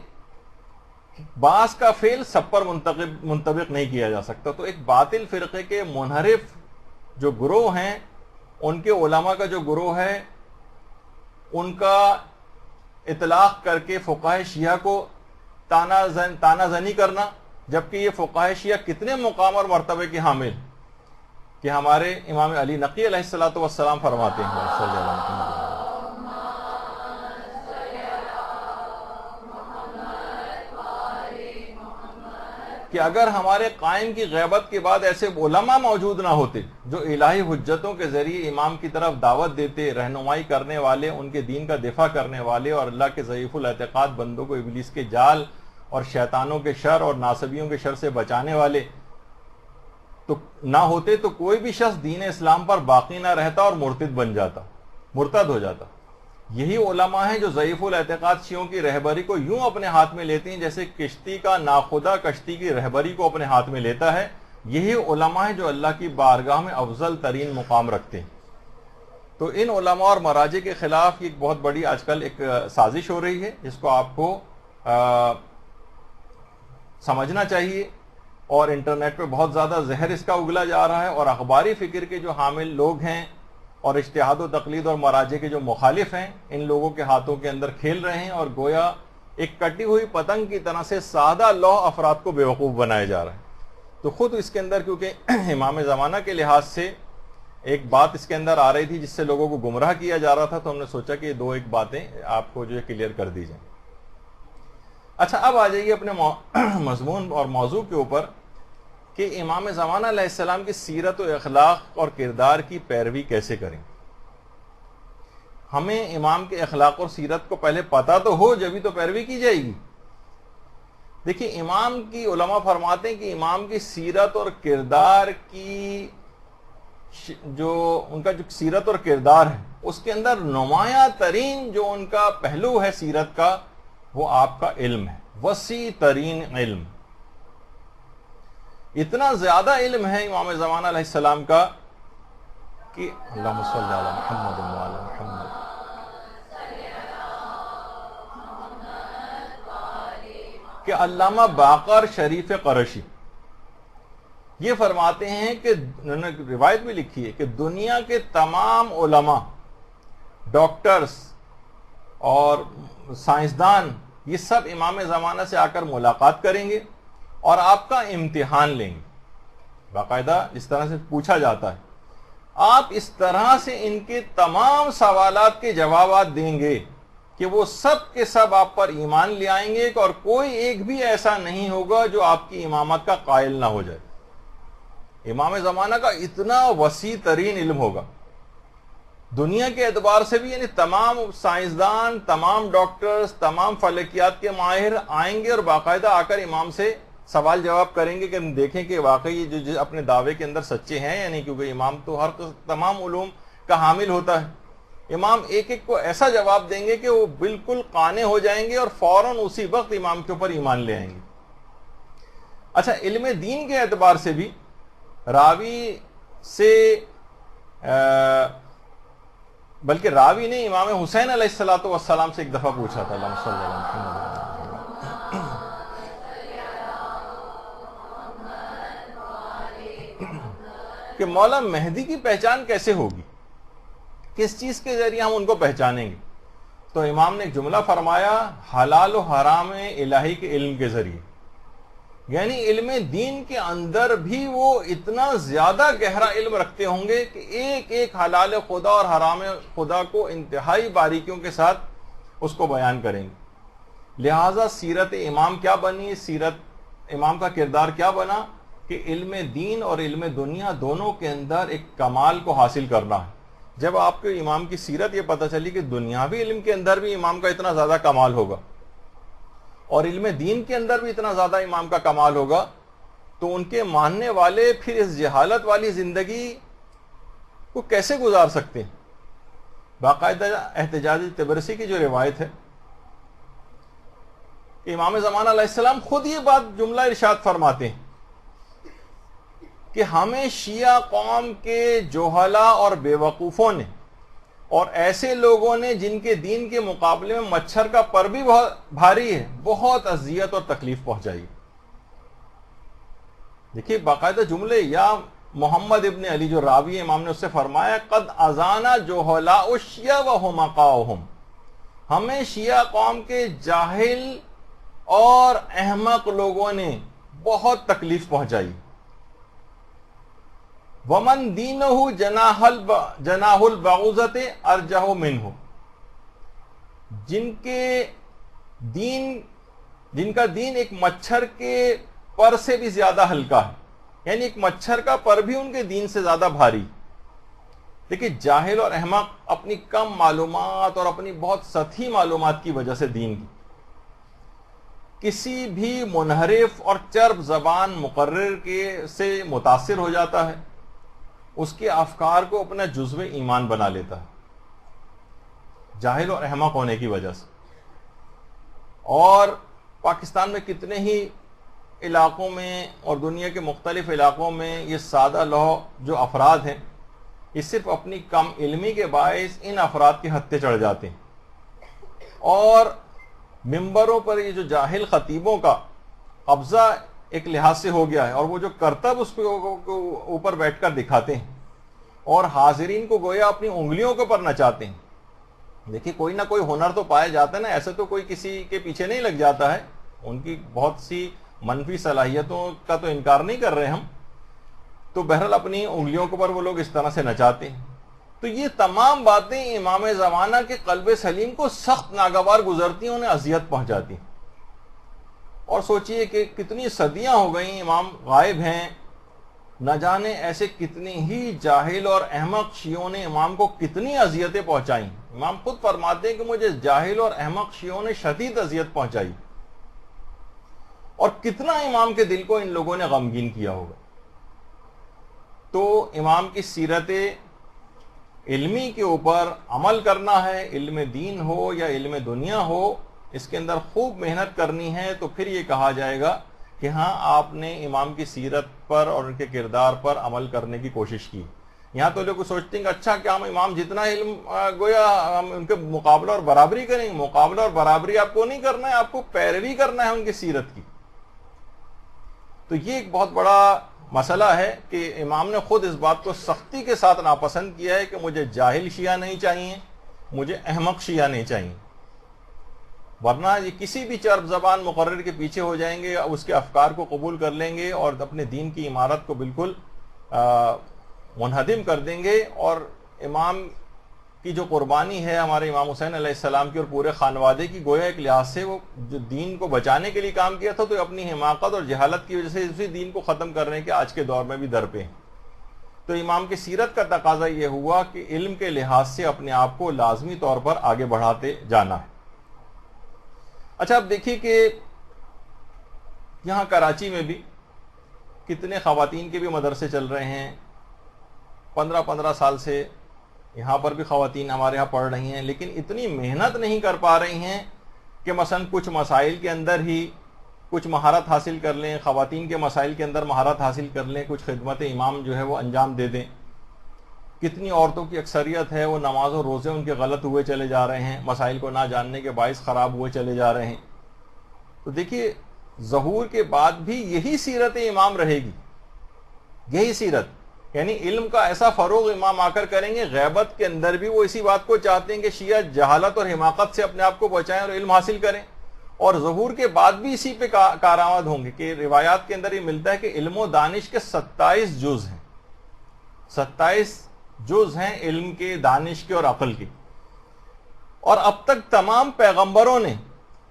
بعض کا فعل سب پر منطبق نہیں کیا جا سکتا، تو ایک باطل فرقے کے منحرف جو گروہ ہیں، ان کے علماء کا جو گروہ ہے، ان کا اطلاق کر کے فقہائے شیعہ کو تانا زنی کرنا، جبکہ یہ فقہائے شیعہ کتنے مقام اور مرتبے کے حامل کہ ہمارے امام علی نقی علیہ الصلوۃ والسلام فرماتے ہیں صلی اللہ علیہ وسلم کہ اگر ہمارے قائم کی غیبت کے بعد ایسے علماء موجود نہ ہوتے جو الہی حجتوں کے ذریعے امام کی طرف دعوت دیتے، رہنمائی کرنے والے، ان کے دین کا دفاع کرنے والے اور اللہ کے ضعیف الاعتقاد بندوں کو ابلیس کے جال اور شیطانوں کے شر اور ناصبیوں کے شر سے بچانے والے تو نہ ہوتے، تو کوئی بھی شخص دین اسلام پر باقی نہ رہتا اور مرتد ہو جاتا۔ یہی علماء ہیں جو ضعیف الاعتقاد شیعوں کی رہبری کو یوں اپنے ہاتھ میں لیتے ہیں جیسے کشتی کا ناخدا کشتی کی رہبری کو اپنے ہاتھ میں لیتا ہے۔ یہی علماء ہیں جو اللہ کی بارگاہ میں افضل ترین مقام رکھتے ہیں۔ تو ان علماء اور مراجع کے خلاف ایک بہت بڑی آج کل ایک سازش ہو رہی ہے، جس کو آپ کو سمجھنا چاہیے، اور انٹرنیٹ پہ بہت زیادہ زہر اس کا اگلا جا رہا ہے، اور اخباری فکر کے جو حامل لوگ ہیں اور اجتہاد و تقلید اور مراجع کے جو مخالف ہیں، ان لوگوں کے ہاتھوں کے اندر کھیل رہے ہیں، اور گویا ایک کٹی ہوئی پتنگ کی طرح سے سادہ لوح افراد کو بیوقوف بنایا جا رہا ہے۔ تو خود اس کے اندر کیونکہ امام زمانہ کے لحاظ سے ایک بات اس کے اندر آ رہی تھی جس سے لوگوں کو گمراہ کیا جا رہا تھا، تو ہم نے سوچا کہ یہ ایک باتیں آپ کو جو ہے کلیئر کر دی جائیں۔ اچھا، اب آ جائیے اپنے مضمون اور موضوع کے اوپر کہ امام زمانہ علیہ السلام کی سیرت و اخلاق اور کردار کی پیروی کیسے کریں۔ ہمیں امام کے اخلاق اور سیرت کو پہلے پتہ تو ہو، جبھی تو پیروی کی جائے گی۔ دیکھیے امام کی علماء فرماتے ہیں کہ امام کی سیرت اور کردار کی جو ان کا جو سیرت اور کردار ہے، اس کے اندر نمایاں ترین جو ان کا پہلو ہے سیرت کا، وہ آپ کا علم ہے، وسیع ترین علم۔ اتنا زیادہ علم ہے امام زمانہ علیہ السلام کا کہ اللہم صلی علی محمد وعلی محمد، کہ علامہ باقر شریف قرشی یہ فرماتے ہیں کہ انہوں نے روایت بھی لکھی ہے کہ دنیا کے تمام علماء، ڈاکٹرز اور سائنسدان، یہ سب امام زمانہ سے آ کر ملاقات کریں گے اور آپ کا امتحان لیں گے۔ باقاعدہ اس طرح سے پوچھا جاتا ہے، آپ اس طرح سے ان کے تمام سوالات کے جوابات دیں گے کہ وہ سب کے سب آپ پر ایمان لے آئیں گے، اور کوئی ایک بھی ایسا نہیں ہوگا جو آپ کی امامت کا قائل نہ ہو جائے۔ امام زمانہ کا اتنا وسیع ترین علم ہوگا دنیا کے اعتبار سے بھی، یعنی تمام سائنسدان، تمام ڈاکٹرز، تمام فلکیات کے ماہر آئیں گے اور باقاعدہ آ کر امام سے سوال جواب کریں گے کہ ہم دیکھیں کہ واقعی جو اپنے دعوے کے اندر سچے ہیں، یعنی کیونکہ امام تو ہر تمام علوم کا حامل ہوتا ہے۔ امام ایک ایک کو ایسا جواب دیں گے کہ وہ بالکل قانع ہو جائیں گے اور فوراً اسی وقت امام کے اوپر ایمان لے آئیں گے۔ اچھا، علم دین کے اعتبار سے بھی راوی سے بلکہ راوی نے امام حسین علیہ الصلوۃ والسلام سے ایک دفعہ پوچھا تھا، اللہم صلی علی محمد، کہ مولا مہدی کی پہچان کیسے ہوگی، کس چیز کے ذریعے ہم ان کو پہچانیں گے؟ تو امام نے ایک جملہ فرمایا، حلال و حرام الہی کے علم کے ذریعے، یعنی علم دین کے اندر بھی وہ اتنا زیادہ گہرا علم رکھتے ہوں گے کہ ایک ایک حلال خدا اور حرام خدا کو انتہائی باریکیوں کے ساتھ اس کو بیان کریں گے۔ لہٰذا سیرت امام کیا بنی، سیرت امام کا کردار کیا بنا کہ علم دین اور علم دنیا دونوں کے اندر ایک کمال کو حاصل کرنا ہے۔ جب آپ کو امام کی سیرت یہ پتہ چلی کہ دنیاوی علم کے اندر بھی امام کا اتنا زیادہ کمال ہوگا اور علم دین کے اندر بھی اتنا زیادہ امام کا کمال ہوگا، تو ان کے ماننے والے پھر اس جہالت والی زندگی کو کیسے گزار سکتے ہیں؟ باقاعدہ احتجاج طبرسی کی جو روایت ہے، امام زمانہ علیہ السلام خود یہ بات جملہ ارشاد فرماتے ہیں کہ ہمیں شیعہ قوم کے جوہلا اور بے وقوفوں نے اور ایسے لوگوں نے جن کے دین کے مقابلے میں مچھر کا پر بھی بہت بھاری ہے، بہت اذیت اور تکلیف پہنچائی۔ دیکھیے باقاعدہ جملے، یا محمد ابن علی جو راوی امام نے اس سے فرمایا قد اذانا جوہلاء الشیعہ وحمقاؤہم، ہمیں شیعہ قوم کے جاہل اور احمق لوگوں نے بہت تکلیف پہنچائی۔ ومن دینہ جناح البعوضۃ ارجح منہ، جن کا دین ایک مچھر کے پر سے بھی زیادہ ہلکا ہے، یعنی ایک مچھر کا پر بھی ان کے دین سے زیادہ بھاری۔ لیکن جاہل اور احمق اپنی کم معلومات اور اپنی بہت سطحی معلومات کی وجہ سے دین کی کسی بھی منحرف اور چرب زبان مقرر سے متاثر ہو جاتا ہے، اس کے افکار کو اپنا جزو ایمان بنا لیتا ہے، جاہل اور احمق ہونے کی وجہ سے۔ اور پاکستان میں کتنے ہی علاقوں میں اور دنیا کے مختلف علاقوں میں یہ سادہ لوح جو افراد ہیں، یہ صرف اپنی کم علمی کے باعث ان افراد کے ہتھے چڑھ جاتے ہیں، اور ممبروں پر یہ جو جاہل خطیبوں کا قبضہ ایک لحاظ سے ہو گیا ہے، اور وہ جو کرتب اس کے اوپر بیٹھ کر دکھاتے ہیں اور حاضرین کو گویا اپنی انگلیوں کے اوپر نچاتے ہیں۔ دیکھیے کوئی نہ کوئی ہنر تو پایا جاتا ہے نا، ایسے تو کوئی کسی کے پیچھے نہیں لگ جاتا ہے، ان کی بہت سی منفی صلاحیتوں کا تو انکار نہیں کر رہے ہم، تو بہرحال اپنی انگلیوں کے اوپر وہ لوگ اس طرح سے نچاتے ہیں۔ تو یہ تمام باتیں امام زمانہ کے قلب سلیم کو سخت ناگوار گزرتی ہیں، انہیں اذیت پہنچاتی ہیں۔ اور سوچئے کہ کتنی صدیاں ہو گئیں امام غائب ہیں، نہ جانے ایسے کتنے ہی جاہل اور احمق شیعوں نے امام کو کتنی اذیتیں پہنچائیں۔ امام خود فرماتے ہیں کہ مجھے جاہل اور احمق شیعوں نے شدید اذیت پہنچائی، اور کتنا امام کے دل کو ان لوگوں نے غمگین کیا ہوگا۔ تو امام کی سیرت علمی کے اوپر عمل کرنا ہے، علم دین ہو یا علم دنیا ہو، اس کے اندر خوب محنت کرنی ہے، تو پھر یہ کہا جائے گا کہ ہاں آپ نے امام کی سیرت پر اور ان کے کردار پر عمل کرنے کی کوشش کی۔ یہاں تو لوگ سوچتے ہیں کہ اچھا کیا ہم امام جتنا علم گویا ہم ان کے مقابلہ اور برابری کریں گے؟ مقابلہ اور برابری آپ کو نہیں کرنا ہے، آپ کو پیروی کرنا ہے ان کی سیرت کی۔ تو یہ ایک بہت بڑا مسئلہ ہے کہ امام نے خود اس بات کو سختی کے ساتھ ناپسند کیا ہے کہ مجھے جاہل شیعہ نہیں چاہیے، مجھے احمق شیعہ نہیں چاہیے، ورنہ یہ کسی بھی چرب زبان مقرر کے پیچھے ہو جائیں گے، اس کے افکار کو قبول کر لیں گے اور اپنے دین کی عمارت کو بالکل منہدم کر دیں گے۔ اور امام کی جو قربانی ہے ہمارے امام حسین علیہ السلام کی اور پورے خانوادے کی، گویا ایک لحاظ سے وہ جو دین کو بچانے کے لیے کام کیا تھا، تو اپنی حماقت اور جہالت کی وجہ سے اسی دین کو ختم کرنے کے آج کے دور میں بھی در پہ ہیں۔ تو امام کی سیرت کا تقاضا یہ ہوا کہ علم کے لحاظ سے اپنے آپ کو لازمی طور پر آگے بڑھاتے جانا ہے۔ اچھا اب دیکھیے کہ یہاں کراچی میں بھی کتنے خواتین کے بھی مدرسے چل رہے ہیں، 15 سال سے یہاں پر بھی خواتین ہمارے یہاں پڑھ رہی ہیں، لیکن اتنی محنت نہیں کر پا رہی ہیں کہ مثلا کچھ مسائل کے اندر ہی کچھ مہارت حاصل کر لیں، خواتین کے مسائل کے اندر مہارت حاصل کر لیں، کچھ خدمت امام جو ہے وہ انجام دے دیں۔ کتنی عورتوں کی اکثریت ہے وہ نماز و روزے ان کے غلط ہوئے چلے جا رہے ہیں، مسائل کو نہ جاننے کے باعث خراب ہوئے چلے جا رہے ہیں۔ تو دیکھیے ظہور کے بعد بھی یہی سیرت امام رہے گی، یہی سیرت، یعنی علم کا ایسا فروغ امام آ کر کریں گے۔ غیبت کے اندر بھی وہ اسی بات کو چاہتے ہیں کہ شیعہ جہالت اور حماقت سے اپنے آپ کو بچائیں اور علم حاصل کریں، اور ظہور کے بعد بھی اسی پہ کارآمد ہوں گے کہ روایات کے اندر یہ ملتا ہے کہ علم و دانش کے 27 جز ہیں، 27 جز ہیں علم کے، دانش کے اور عقل کے۔ اور اب تک تمام پیغمبروں نے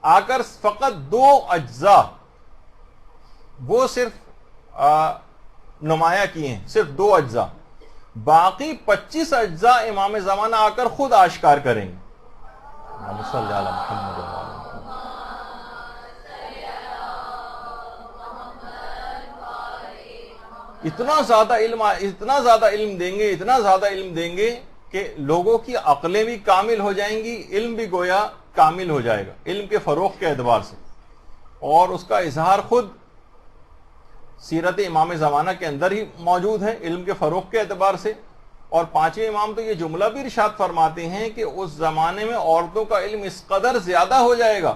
آ کر فقط 2 اجزاء وہ صرف نمایاں کیے ہیں، صرف 2 اجزاء۔ باقی 25 اجزاء امام زمانہ آ کر خود آشکار کریں گے. اللہم صلی علی محمد و علی محمد. اتنا زیادہ علم دیں گے کہ لوگوں کی عقلیں بھی کامل ہو جائیں گی، علم بھی گویا کامل ہو جائے گا علم کے فروغ کے اعتبار سے، اور اس کا اظہار خود سیرت امام زمانہ کے اندر ہی موجود ہے علم کے فروغ کے اعتبار سے. اور پانچویں امام تو یہ جملہ بھی ارشاد فرماتے ہیں کہ اس زمانے میں عورتوں کا علم اس قدر زیادہ ہو جائے گا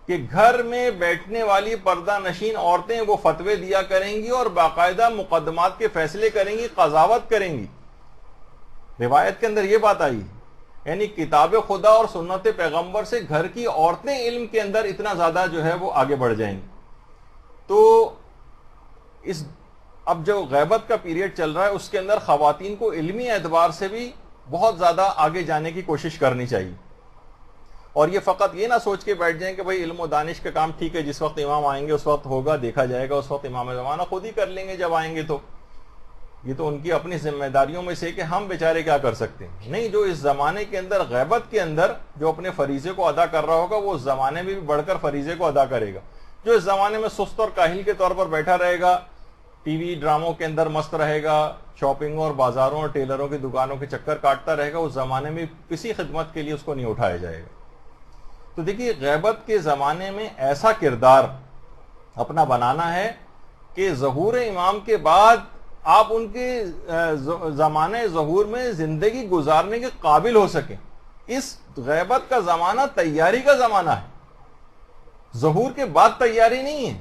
کہ گھر میں بیٹھنے والی پردہ نشین عورتیں وہ فتوے دیا کریں گی اور باقاعدہ مقدمات کے فیصلے کریں گی، قضاوت کریں گی. روایت کے اندر یہ بات آئی، یعنی کتاب خدا اور سنت پیغمبر سے گھر کی عورتیں علم کے اندر اتنا زیادہ جو ہے وہ آگے بڑھ جائیں گی. تو اب جو غیبت کا پیریڈ چل رہا ہے اس کے اندر خواتین کو علمی اعتبار سے بھی بہت زیادہ آگے جانے کی کوشش کرنی چاہیے. اور یہ فقط یہ نہ سوچ کے بیٹھ جائیں کہ بھائی علم و دانش کا کام ٹھیک ہے، جس وقت امام آئیں گے اس وقت ہوگا، دیکھا جائے گا، اس وقت امام زمانہ خود ہی کر لیں گے جب آئیں گے. تو یہ تو ان کی اپنی ذمہ داریوں میں سے کہ ہم بیچارے کیا کر سکتے ہیں. نہیں، جو اس زمانے کے اندر غیبت کے اندر جو اپنے فریضے کو ادا کر رہا ہوگا وہ اس زمانے میں بھی بڑھ کر فریضے کو ادا کرے گا. جو اس زمانے میں سست اور کاہل کے طور پر بیٹھا رہے گا، ٹی وی ڈراموں کے اندر مست رہے گا، شاپنگوں اور بازاروں اور ٹیلروں کی دکانوں کے چکر کاٹتا رہے گا، اس زمانے میں کسی خدمت کے لیے اس کو نہیں اٹھایا جائے گا. تو دیکھیے غیبت کے زمانے میں ایسا کردار اپنا بنانا ہے کہ ظہور امام کے بعد آپ ان کے زمانے ظہور میں زندگی گزارنے کے قابل ہو سکیں. اس غیبت کا زمانہ تیاری کا زمانہ ہے، ظہور کے بعد تیاری نہیں ہے.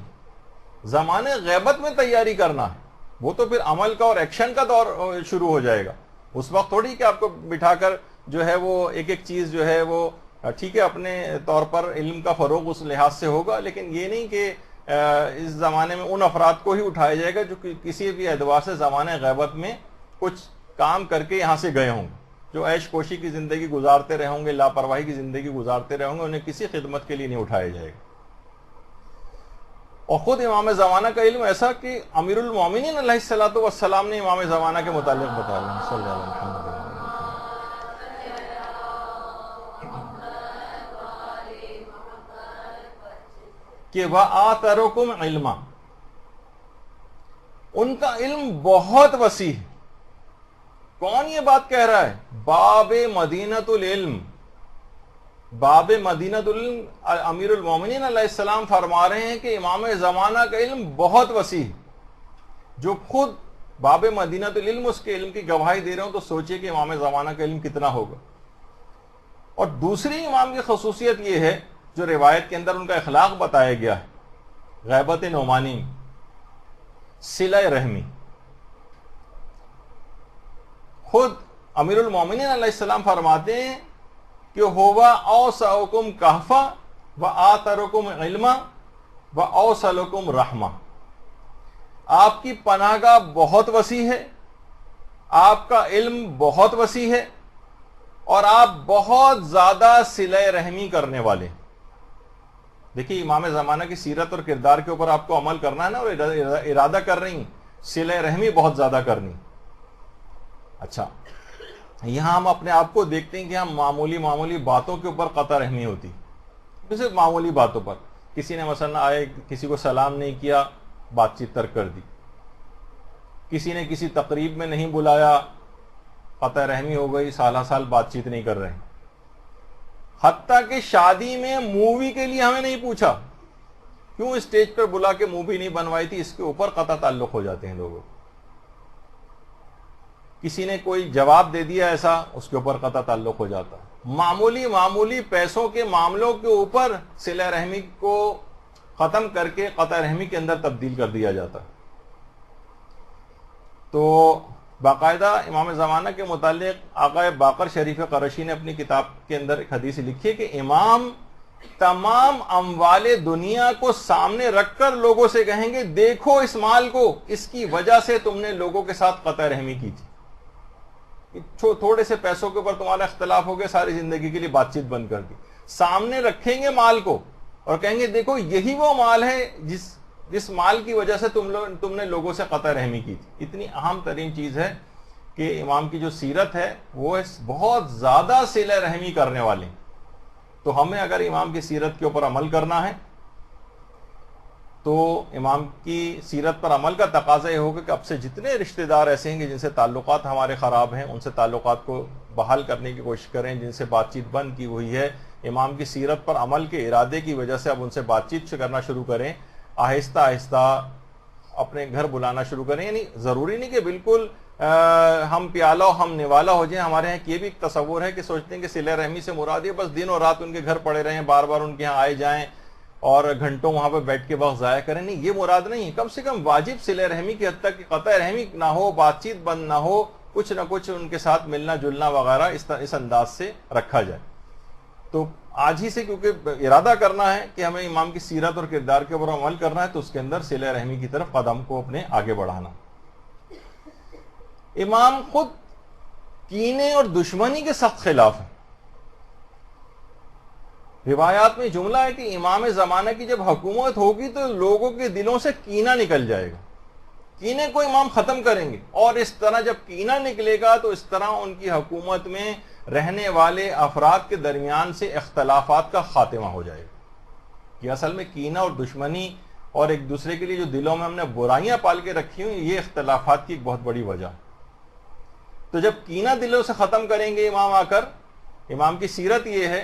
زمانے غیبت میں تیاری کرنا ہے، وہ تو پھر عمل کا اور ایکشن کا دور شروع ہو جائے گا. اس وقت تھوڑی کہ آپ کو بٹھا کر جو ہے وہ ایک ایک چیز جو ہے وہ ٹھیک ہے اپنے طور پر علم کا فروغ اس لحاظ سے ہوگا، لیکن یہ نہیں کہ اس زمانے میں ان افراد کو ہی اٹھایا جائے گا جو کسی بھی اعتبار سے زمانے غیبت میں کچھ کام کر کے یہاں سے گئے ہوں گے، جو عیش کوشی کی زندگی گزارتے رہے ہوں گے، لاپرواہی کی زندگی گزارتے رہے ہوں گے، انہیں کسی خدمت کے لیے نہیں اٹھایا جائے گا. اور خود امام زمانہ کا علم ایسا کہ امیر المومنین علیہ الصلوۃ والسلام نے امام زمانہ کے متعلق بتایا صلی اللہ علیہ وسلم کہ وَآتَرُكُمْ عِلْمًا، ان کا علم بہت وسیع ہے. کون یہ بات کہہ رہا ہے؟ باب مدینۃ العلم، باب مدینۃ العلم امیر المومنین علیہ السلام فرما رہے ہیں کہ امام زمانہ کا علم بہت وسیع ہے. جو خود باب مدینۃ العلم اس کے علم کی گواہی دے رہے ہوں تو سوچئے کہ امام زمانہ کا علم کتنا ہوگا. اور دوسری امام کی خصوصیت یہ ہے جو روایت کے اندر ان کا اخلاق بتایا گیا ہے، غیبت نعمانی، صلہ رحمی. خود امیر المومنین علیہ السلام فرماتے ہیں کہ ہوا اوسعکم کہفا وآترکم علما واوصلکم رحمہ. آپ کی پناہ گاہ بہت وسیع ہے، آپ کا علم بہت وسیع ہے، اور آپ بہت زیادہ صلہ رحمی کرنے والے. دیکھیے امام زمانہ کی سیرت اور کردار کے اوپر آپ کو عمل کرنا ہے نا، اور ارادہ کر رہی ہیں صلہ رحمی بہت زیادہ کرنی. اچھا، یہاں ہم اپنے آپ کو دیکھتے ہیں کہ ہم معمولی باتوں کے اوپر قطع رحمی ہوتی، صرف معمولی باتوں پر. کسی نے مثلا آئے کسی کو سلام نہیں کیا، بات چیت ترک کر دی. کسی نے کسی تقریب میں نہیں بلایا، قطع رحمی ہو گئی، سالہ سال بات چیت نہیں کر رہے. حتیٰ کہ شادی میں مووی کے لیے ہمیں نہیں پوچھا، کیوں اسٹیج پر بلا کے مووی نہیں بنوائی تھی، اس کے اوپر قطع تعلق ہو جاتے ہیں لوگوں. کسی نے کوئی جواب دے دیا ایسا، اس کے اوپر قطع تعلق ہو جاتا. معمولی پیسوں کے معاملوں کے اوپر صلہ رحمی کو ختم کر کے قطع رحمی کے اندر تبدیل کر دیا جاتا. تو باقاعدہ امام زمانہ کے متعلق آقا باقر شریف قرشی نے اپنی کتاب کے اندر ایک حدیث لکھی ہے کہ امام تمام اموال دنیا کو سامنے رکھ کر لوگوں سے کہیں گے دیکھو اس مال کو، اس کی وجہ سے تم نے لوگوں کے ساتھ قطع رحمی کی تھی. تھوڑے سے پیسوں کے اوپر تمہارا اختلاف ہو گیا، ساری زندگی کے لیے بات چیت بند کر دی. سامنے رکھیں گے مال کو اور کہیں گے دیکھو یہی وہ مال ہے جس مال کی وجہ سے تم نے لوگوں سے قطع رحمی کی تھی. اتنی اہم ترین چیز ہے کہ امام کی جو سیرت ہے وہ بہت زیادہ صلہ رحمی کرنے والے ہیں. تو ہمیں اگر امام کی سیرت کے اوپر عمل کرنا ہے تو امام کی سیرت پر عمل کا تقاضا یہ ہوگا کہ اب سے جتنے رشتہ دار ایسے ہیں کہ جن سے تعلقات ہمارے خراب ہیں ان سے تعلقات کو بحال کرنے کی کوشش کریں. جن سے بات چیت بند کی ہوئی ہے امام کی سیرت پر عمل کے ارادے کی وجہ سے اب ان سے بات چیت کرنا شروع کریں. آہستہ آہستہ اپنے گھر بلانا شروع کریں. یعنی ضروری نہیں کہ بالکل ہم پیالہ ہم نوالا ہو جائیں. ہمارے یہاں یہ بھی ایک تصور ہے کہ سوچتے ہیں کہ صلہ رحمی سے مراد ہے بس دن اور رات ان کے گھر پڑے رہیں, بار بار ان کے یہاں آئے جائیں اور گھنٹوں وہاں پہ بیٹھ کے وقت ضائع کریں. نہیں, یہ مراد نہیں ہے. کم سے کم واجب صلہ رحمی کی حد تک کہ قطع رحمی نہ ہو, بات چیت بند نہ ہو, کچھ نہ کچھ ان کے ساتھ ملنا جلنا وغیرہ اس انداز سے رکھا جائے. تو آج ہی سے کیونکہ ارادہ کرنا ہے کہ ہمیں امام کی سیرت اور کردار کے اوپر عمل کرنا ہے تو اس کے اندر صلہ رحمی کی طرف قدم کو اپنے آگے بڑھانا. امام خود کینے اور دشمنی کے سخت خلاف ہیں. روایات میں جملہ ہے کہ امام زمانہ کی جب حکومت ہوگی تو لوگوں کے دلوں سے کینہ نکل جائے گا. کینے کو امام ختم کریں گے اور اس طرح جب کینہ نکلے گا تو اس طرح ان کی حکومت میں رہنے والے افراد کے درمیان سے اختلافات کا خاتمہ ہو جائے گا. یہ اصل میں کینہ اور دشمنی اور ایک دوسرے کے لیے جو دلوں میں ہم نے برائیاں پال کے رکھی ہوئی یہ اختلافات کی ایک بہت بڑی وجہ. تو جب کینہ دلوں سے ختم کریں گے امام آ کر, امام کی سیرت یہ ہے,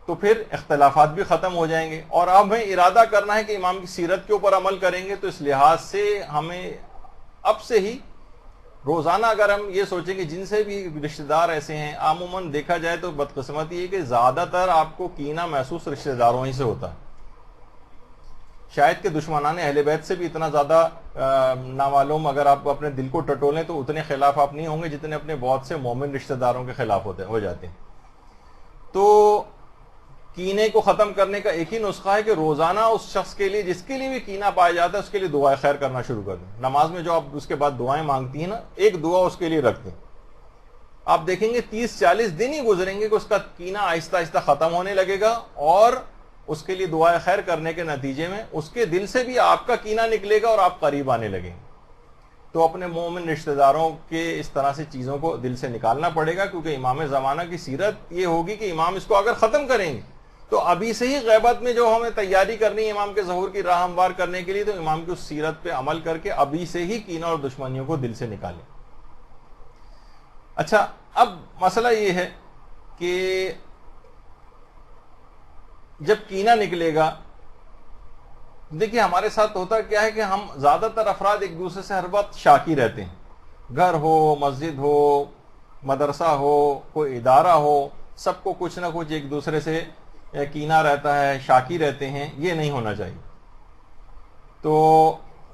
تو پھر اختلافات بھی ختم ہو جائیں گے. اور اب ہمیں ارادہ کرنا ہے کہ امام کی سیرت کے اوپر عمل کریں گے تو اس لحاظ سے ہمیں اب سے ہی روزانہ اگر ہم یہ سوچیں کہ جن سے بھی رشتہ دار ایسے ہیں, عموماً دیکھا جائے تو بدقسمتی یہ کہ زیادہ تر آپ کو کینہ محسوس رشتہ داروں ہی سے ہوتا ہے. شاید کہ دشمنان اہل بیت سے بھی اتنا زیادہ نامعلوم اگر آپ اپنے دل کو ٹٹولیں تو اتنے خلاف آپ نہیں ہوں گے جتنے اپنے بہت سے مومن رشتہ داروں کے خلاف ہو جاتے ہیں. تو کینے کو ختم کرنے کا ایک ہی نسخہ ہے کہ روزانہ اس شخص کے لیے جس کے لیے بھی کینہ پایا جاتا ہے اس کے لیے دعائیں خیر کرنا شروع کر دیں. نماز میں جو آپ اس کے بعد دعائیں مانگتی ہیں نا, ایک دعا اس کے لیے رکھ دیں. آپ دیکھیں گے 30-40 دن ہی گزریں گے کہ اس کا کینہ آہستہ آہستہ ختم ہونے لگے گا اور اس کے لیے دعائیں خیر کرنے کے نتیجے میں اس کے دل سے بھی آپ کا کینہ نکلے گا اور آپ قریب آنے لگیں گے. تو اپنے مومن رشتہ داروں کے اس طرح سے چیزوں کو دل سے نکالنا پڑے گا کیونکہ امام زمانہ کی سیرت یہ ہوگی کہ امام اس کو اگر ختم کریں گے تو ابھی سے ہی غیبت میں جو ہمیں تیاری کرنی ہے امام کے ظہور کی راہ ہموار کرنے کے لیے تو امام کی اس سیرت پہ عمل کر کے ابھی سے ہی کینہ اور دشمنیوں کو دل سے نکالیں. اچھا, اب مسئلہ یہ ہے کہ جب کینہ نکلے گا, دیکھیے ہمارے ساتھ ہوتا کیا ہے کہ ہم زیادہ تر افراد ایک دوسرے سے ہر وقت شاکی رہتے ہیں. گھر ہو, مسجد ہو, مدرسہ ہو, کوئی ادارہ ہو, سب کو کچھ نہ کچھ ایک دوسرے سے کینہ رہتا ہے, شاکی رہتے ہیں. یہ نہیں ہونا چاہیے. تو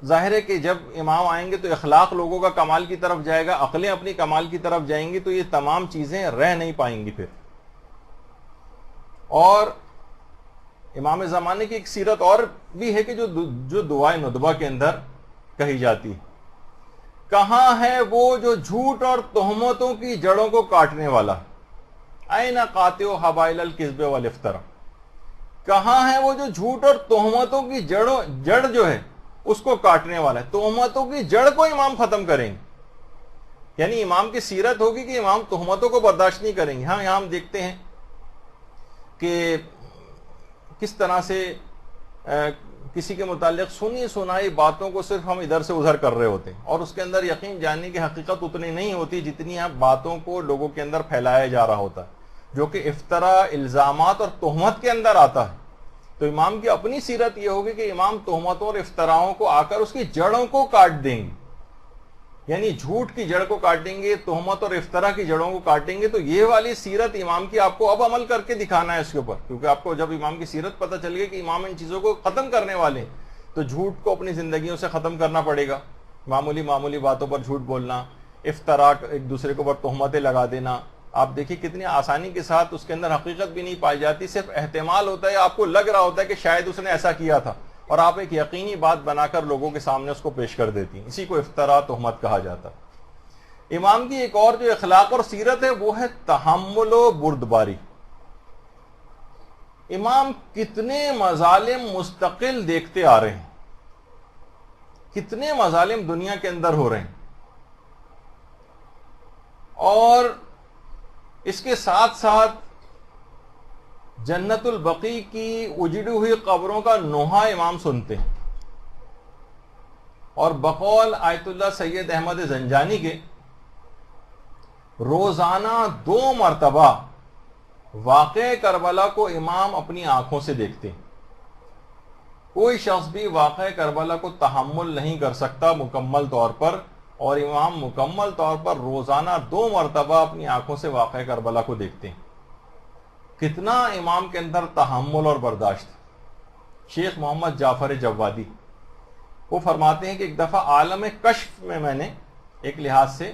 ظاہر ہے کہ جب امام آئیں گے تو اخلاق لوگوں کا کمال کی طرف جائے گا, عقلیں اپنی کمال کی طرف جائیں گی, تو یہ تمام چیزیں رہ نہیں پائیں گی پھر. اور امام زمانے کی ایک سیرت اور بھی ہے کہ جو دعائے ندبہ کے اندر کہی جاتی. کہاں ہے وہ جو جھوٹ اور تہمتوں کی جڑوں کو کاٹنے والا, اَیْنَ قَاطِعُ حَبَائِلَ الْکِذْبِ وَالْاِفْتِرَاءِ. کہاں ہے وہ جو جھوٹ اور تہمتوں کی جڑ جو ہے اس کو کاٹنے والا ہے. تہمتوں کی جڑ کو امام ختم کریں گے. یعنی امام کی سیرت ہوگی کہ امام تہمتوں کو برداشت نہیں کریں گے. ہاں, یہاں ہم دیکھتے ہیں کہ کس طرح سے کسی کے متعلق سنی سنائی باتوں کو صرف ہم ادھر سے ادھر کر رہے ہوتے ہیں اور اس کے اندر یقین جاننے کی حقیقت اتنی نہیں ہوتی جتنی آپ باتوں کو لوگوں کے اندر پھیلایا جا رہا ہوتا ہے, جو کہ افتراء, الزامات اور تہمت کے اندر آتا ہے. تو امام کی اپنی سیرت یہ ہوگی کہ امام تہمتوں اور افتراؤں کو آ کر اس کی جڑوں کو کاٹ دیں گے. یعنی جھوٹ کی جڑ کو کاٹیں گے, تہمت اور افطرا کی جڑوں کو کاٹیں گے. تو یہ والی سیرت امام کی آپ کو اب عمل کر کے دکھانا ہے اس کے اوپر, کیونکہ آپ کو جب امام کی سیرت پتہ چل گئی کہ امام ان چیزوں کو ختم کرنے والے ہیں تو جھوٹ کو اپنی زندگیوں سے ختم کرنا پڑے گا. معمولی باتوں پر جھوٹ بولنا, افطرا, ایک دوسرے کے اوپر تہمتیں لگا دینا. آپ دیکھیے کتنی آسانی کے ساتھ اس کے اندر حقیقت بھی نہیں پائی جاتی, صرف احتمال ہوتا ہے, آپ کو لگ رہا ہوتا ہے کہ شاید اس نے ایسا کیا تھا اور آپ ایک یقینی بات بنا کر لوگوں کے سامنے اس کو پیش کر دیتی ہیں. اسی کو افتراء, تہمت کہا جاتا. امام کی ایک اور جو اخلاق اور سیرت ہے وہ ہے تحمل و بردباری. امام کتنے مظالم مستقل دیکھتے آ رہے ہیں, کتنے مظالم دنیا کے اندر ہو رہے ہیں. اور اس کے ساتھ ساتھ جنت البقیع کی اجڑی ہوئی قبروں کا نوحہ امام سنتے ہیں، اور بقول آیت اللہ سید احمد زنجانی کے روزانہ 2 مرتبہ واقعہ کربلا کو امام اپنی آنکھوں سے دیکھتے ہیں۔ کوئی شخص بھی واقعہ کربلا کو تحمل نہیں کر سکتا مکمل طور پر، اور امام مکمل طور پر روزانہ 2 مرتبہ اپنی آنکھوں سے واقعہ کربلا کو دیکھتے ہیں۔ کتنا امام کے اندر تحمل اور برداشت۔ شیخ محمد جعفر جوادی وہ فرماتے ہیں کہ ایک دفعہ عالم کشف میں نے ایک لحاظ سے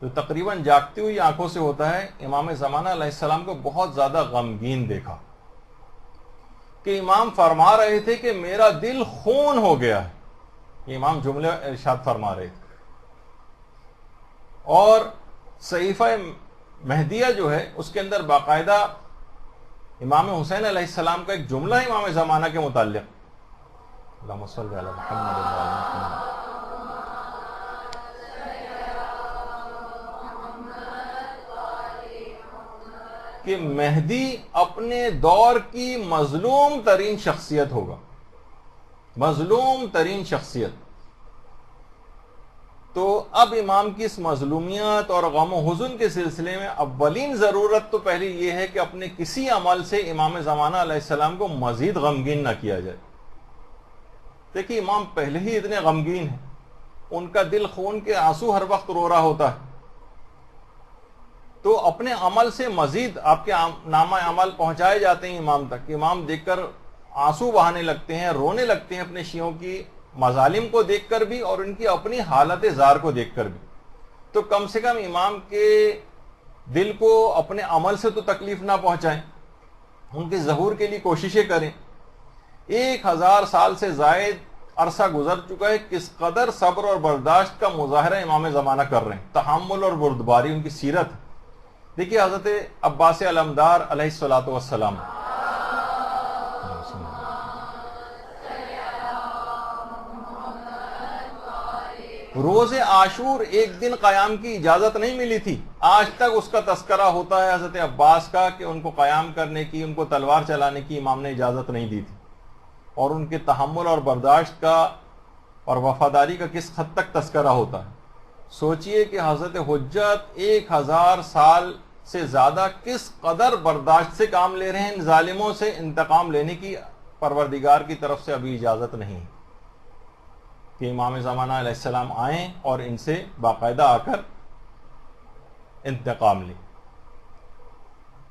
جو تقریباً جاگتی ہوئی آنکھوں سے ہوتا ہے، امام زمانہ علیہ السلام کو بہت زیادہ غمگین دیکھا کہ امام فرما رہے تھے کہ میرا دل خون ہو گیا ہے۔ یہ امام جملے ارشاد فرما رہے تھے، اور صحیفہ مہدیہ جو ہے اس کے اندر باقاعدہ امام حسین علیہ السلام کا ایک جملہ ہے امام زمانہ کے متعلق، اللہم صلی علی محمد و علی محمد، کہ مہدی اپنے دور کی مظلوم ترین شخصیت ہوگا، مظلوم ترین شخصیت۔ تو اب امام کی اس مظلومیت اور غم و حزن کے سلسلے میں اولین ضرورت تو پہلی یہ ہے کہ اپنے کسی عمل سے امام زمانہ علیہ السلام کو مزید غمگین نہ کیا جائے۔ دیکھیے امام پہلے ہی اتنے غمگین ہیں، ان کا دل خون کے آنسو ہر وقت رو رہا ہوتا ہے، تو اپنے عمل سے مزید آپ کے نامہ عمل پہنچائے جاتے ہیں امام تک، امام دیکھ کر آنسو بہانے لگتے ہیں، رونے لگتے ہیں اپنے شیعوں کی مظالم کو دیکھ کر بھی اور ان کی اپنی حالت زار کو دیکھ کر بھی۔ تو کم سے کم امام کے دل کو اپنے عمل سے تو تکلیف نہ پہنچائیں، ان کے ظہور کے لیے کوششیں کریں۔ 1000 سال سے زائد عرصہ گزر چکا ہے، کس قدر صبر اور برداشت کا مظاہرہ امام زمانہ کر رہے ہیں، تحمل اور بردباری ان کی سیرت۔ دیکھیے حضرت عباس علمدار علیہ الصلوۃ والسلام، روز عاشور ایک دن قیام کی اجازت نہیں ملی تھی، آج تک اس کا تذکرہ ہوتا ہے حضرت عباس کا کہ ان کو قیام کرنے کی، ان کو تلوار چلانے کی امام نے اجازت نہیں دی تھی، اور ان کے تحمل اور برداشت کا اور وفاداری کا کس حد تک تذکرہ ہوتا ہے۔ سوچئے کہ حضرت حجت 1000 سال سے زیادہ کس قدر برداشت سے کام لے رہے ہیں، ان ظالموں سے انتقام لینے کی پروردگار کی طرف سے ابھی اجازت نہیں کہ امام زمانہ علیہ السلام آئیں اور ان سے باقاعدہ آ کر انتقام لیں۔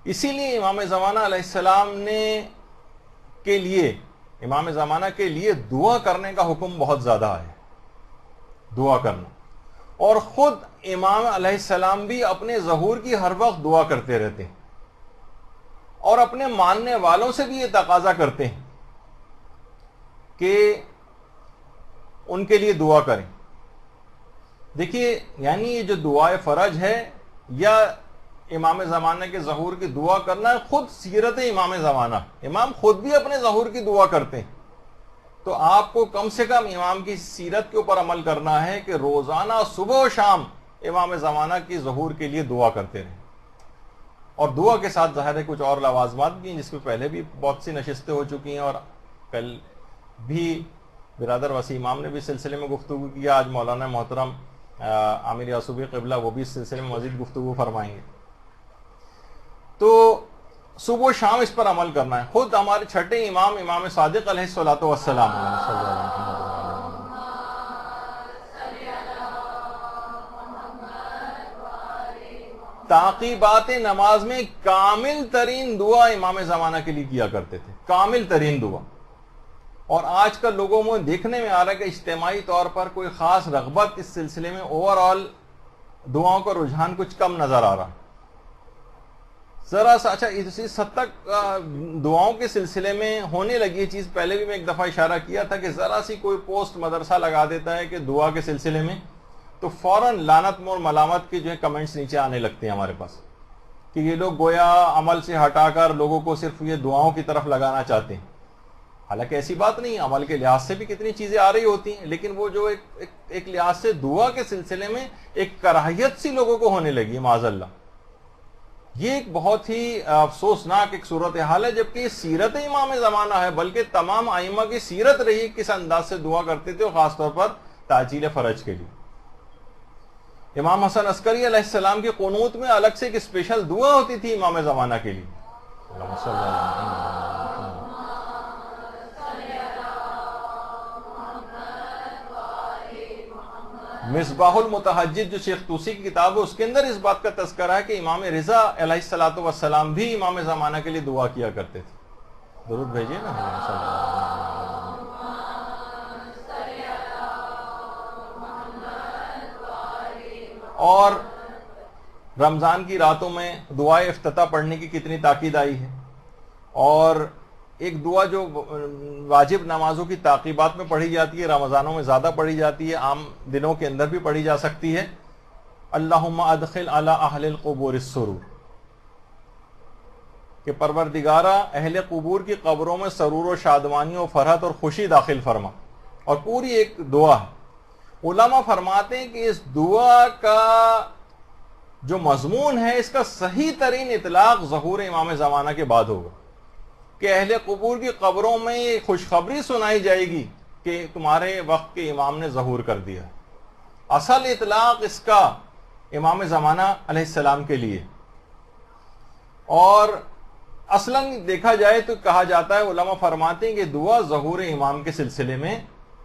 اسی لیے امام زمانہ علیہ السلام کے لیے دعا کرنے کا حکم بہت زیادہ ہے، دعا کرنا، اور خود امام علیہ السلام بھی اپنے ظہور کی ہر وقت دعا کرتے رہتے ہیں، اور اپنے ماننے والوں سے بھی یہ تقاضا کرتے ہیں کہ ان کے لیے دعا کریں۔ دیکھیے یعنی یہ جو دعائے فرج ہے یا امام زمانہ کے ظہور کی دعا کرنا، خود سیرت امام زمانہ، امام خود بھی اپنے ظہور کی دعا کرتے ہیں۔ تو آپ کو کم سے کم امام کی سیرت کے اوپر عمل کرنا ہے کہ روزانہ صبح و شام امام زمانہ کی ظہور کے لیے دعا کرتے رہیں، اور دعا کے ساتھ ظاہر ہے کچھ اور لوازمات بھی ہیں جس میں پہلے بھی بہت سی نشستیں ہو چکی ہیں، اور کل بھی برادر وسیع امام نے بھی سلسلے میں گفتگو کیا، آج مولانا محترم عامر یعصوبی قبلہ وہ بھی اس سلسلے میں مزید گفتگو فرمائیں گے۔ تو صبح و شام اس پر عمل کرنا ہے۔ خود ہمارے چھٹے امام، امام صادق علیہ الصلوۃ والسلام، تعقیبات نماز میں کامل ترین دعا امام زمانہ کے لیے کیا کرتے تھے، کامل ترین دعا۔ اور آج کل لوگوں میں دیکھنے میں آ رہا ہے کہ اجتماعی طور پر کوئی خاص رغبت اس سلسلے میں، اوور آل دعاؤں کا رجحان کچھ کم نظر آ رہا ہے۔ ذرا سا اچھا اس حد تک دعاؤں کے سلسلے میں ہونے لگی یہ چیز، پہلے بھی میں ایک دفعہ اشارہ کیا تھا کہ ذرا سی کوئی پوسٹ مدرسہ لگا دیتا ہے کہ دعا کے سلسلے میں، تو فوراً لعنت اور ملامت کے جو ہے کمنٹس نیچے آنے لگتے ہیں ہمارے پاس، کہ یہ لوگ گویا عمل سے ہٹا کر لوگوں کو صرف یہ دعاؤں کی طرف لگانا چاہتے ہیں۔ حالانکہ ایسی بات نہیں، عمل کے لحاظ سے بھی کتنی چیزیں آ رہی ہوتی ہیں، لیکن وہ جو ایک لحاظ سے دعا کے سلسلے میں ایک کراہیت سی لوگوں کو ہونے لگی معاذ اللہ. یہ ایک بہت ہی افسوسناک ایک صورتحال ہے، جبکہ یہ سیرت امام زمانہ ہے، بلکہ تمام ائمہ کی سیرت رہی کس انداز سے دعا کرتے تھے، اور خاص طور پر تعجیل فرج کے لیے. امام حسن عسکری علیہ السلام کی قنوت میں الگ سے ایک اسپیشل دعا ہوتی تھی امام زمانہ کے لیے. اللہم صلی اللہ علیہ وسلم. مصباح المتحجد جو شیخ طوسی کی کتاب ہے، اس کے اندر اس بات کا تذکرہ ہے کہ امام رضا علیہ الصلوۃ والسلام بھی امام زمانہ کے لیے دعا کیا کرتے تھے. درود بھیجیے نا. اور رمضان کی راتوں میں دعائے افتتاح پڑھنے کی کتنی تاکید آئی ہے، اور ایک دعا جو واجب نمازوں کی تعقیبات میں پڑھی جاتی ہے، رمضانوں میں زیادہ پڑھی جاتی ہے، عام دنوں کے اندر بھی پڑھی جا سکتی ہے. اللہم ادخل علی اہل القبور السرور، کہ پروردگارہ اہل قبور کی قبروں میں سرور و شادمانی و فرحت اور خوشی داخل فرما. اور پوری ایک دعا ہے. علماء فرماتے ہیں کہ اس دعا کا جو مضمون ہے، اس کا صحیح ترین اطلاق ظہور امام زمانہ کے بعد ہوگا، کہ اہل قبور کی قبروں میں یہ خوشخبری سنائی جائے گی کہ تمہارے وقت کے امام نے ظہور کر دیا. اصل اطلاق اس کا امام زمانہ علیہ السلام کے لیے. اور اصلاً دیکھا جائے تو کہا جاتا ہے، علماء فرماتے ہیں کہ دعا ظہور امام کے سلسلے میں،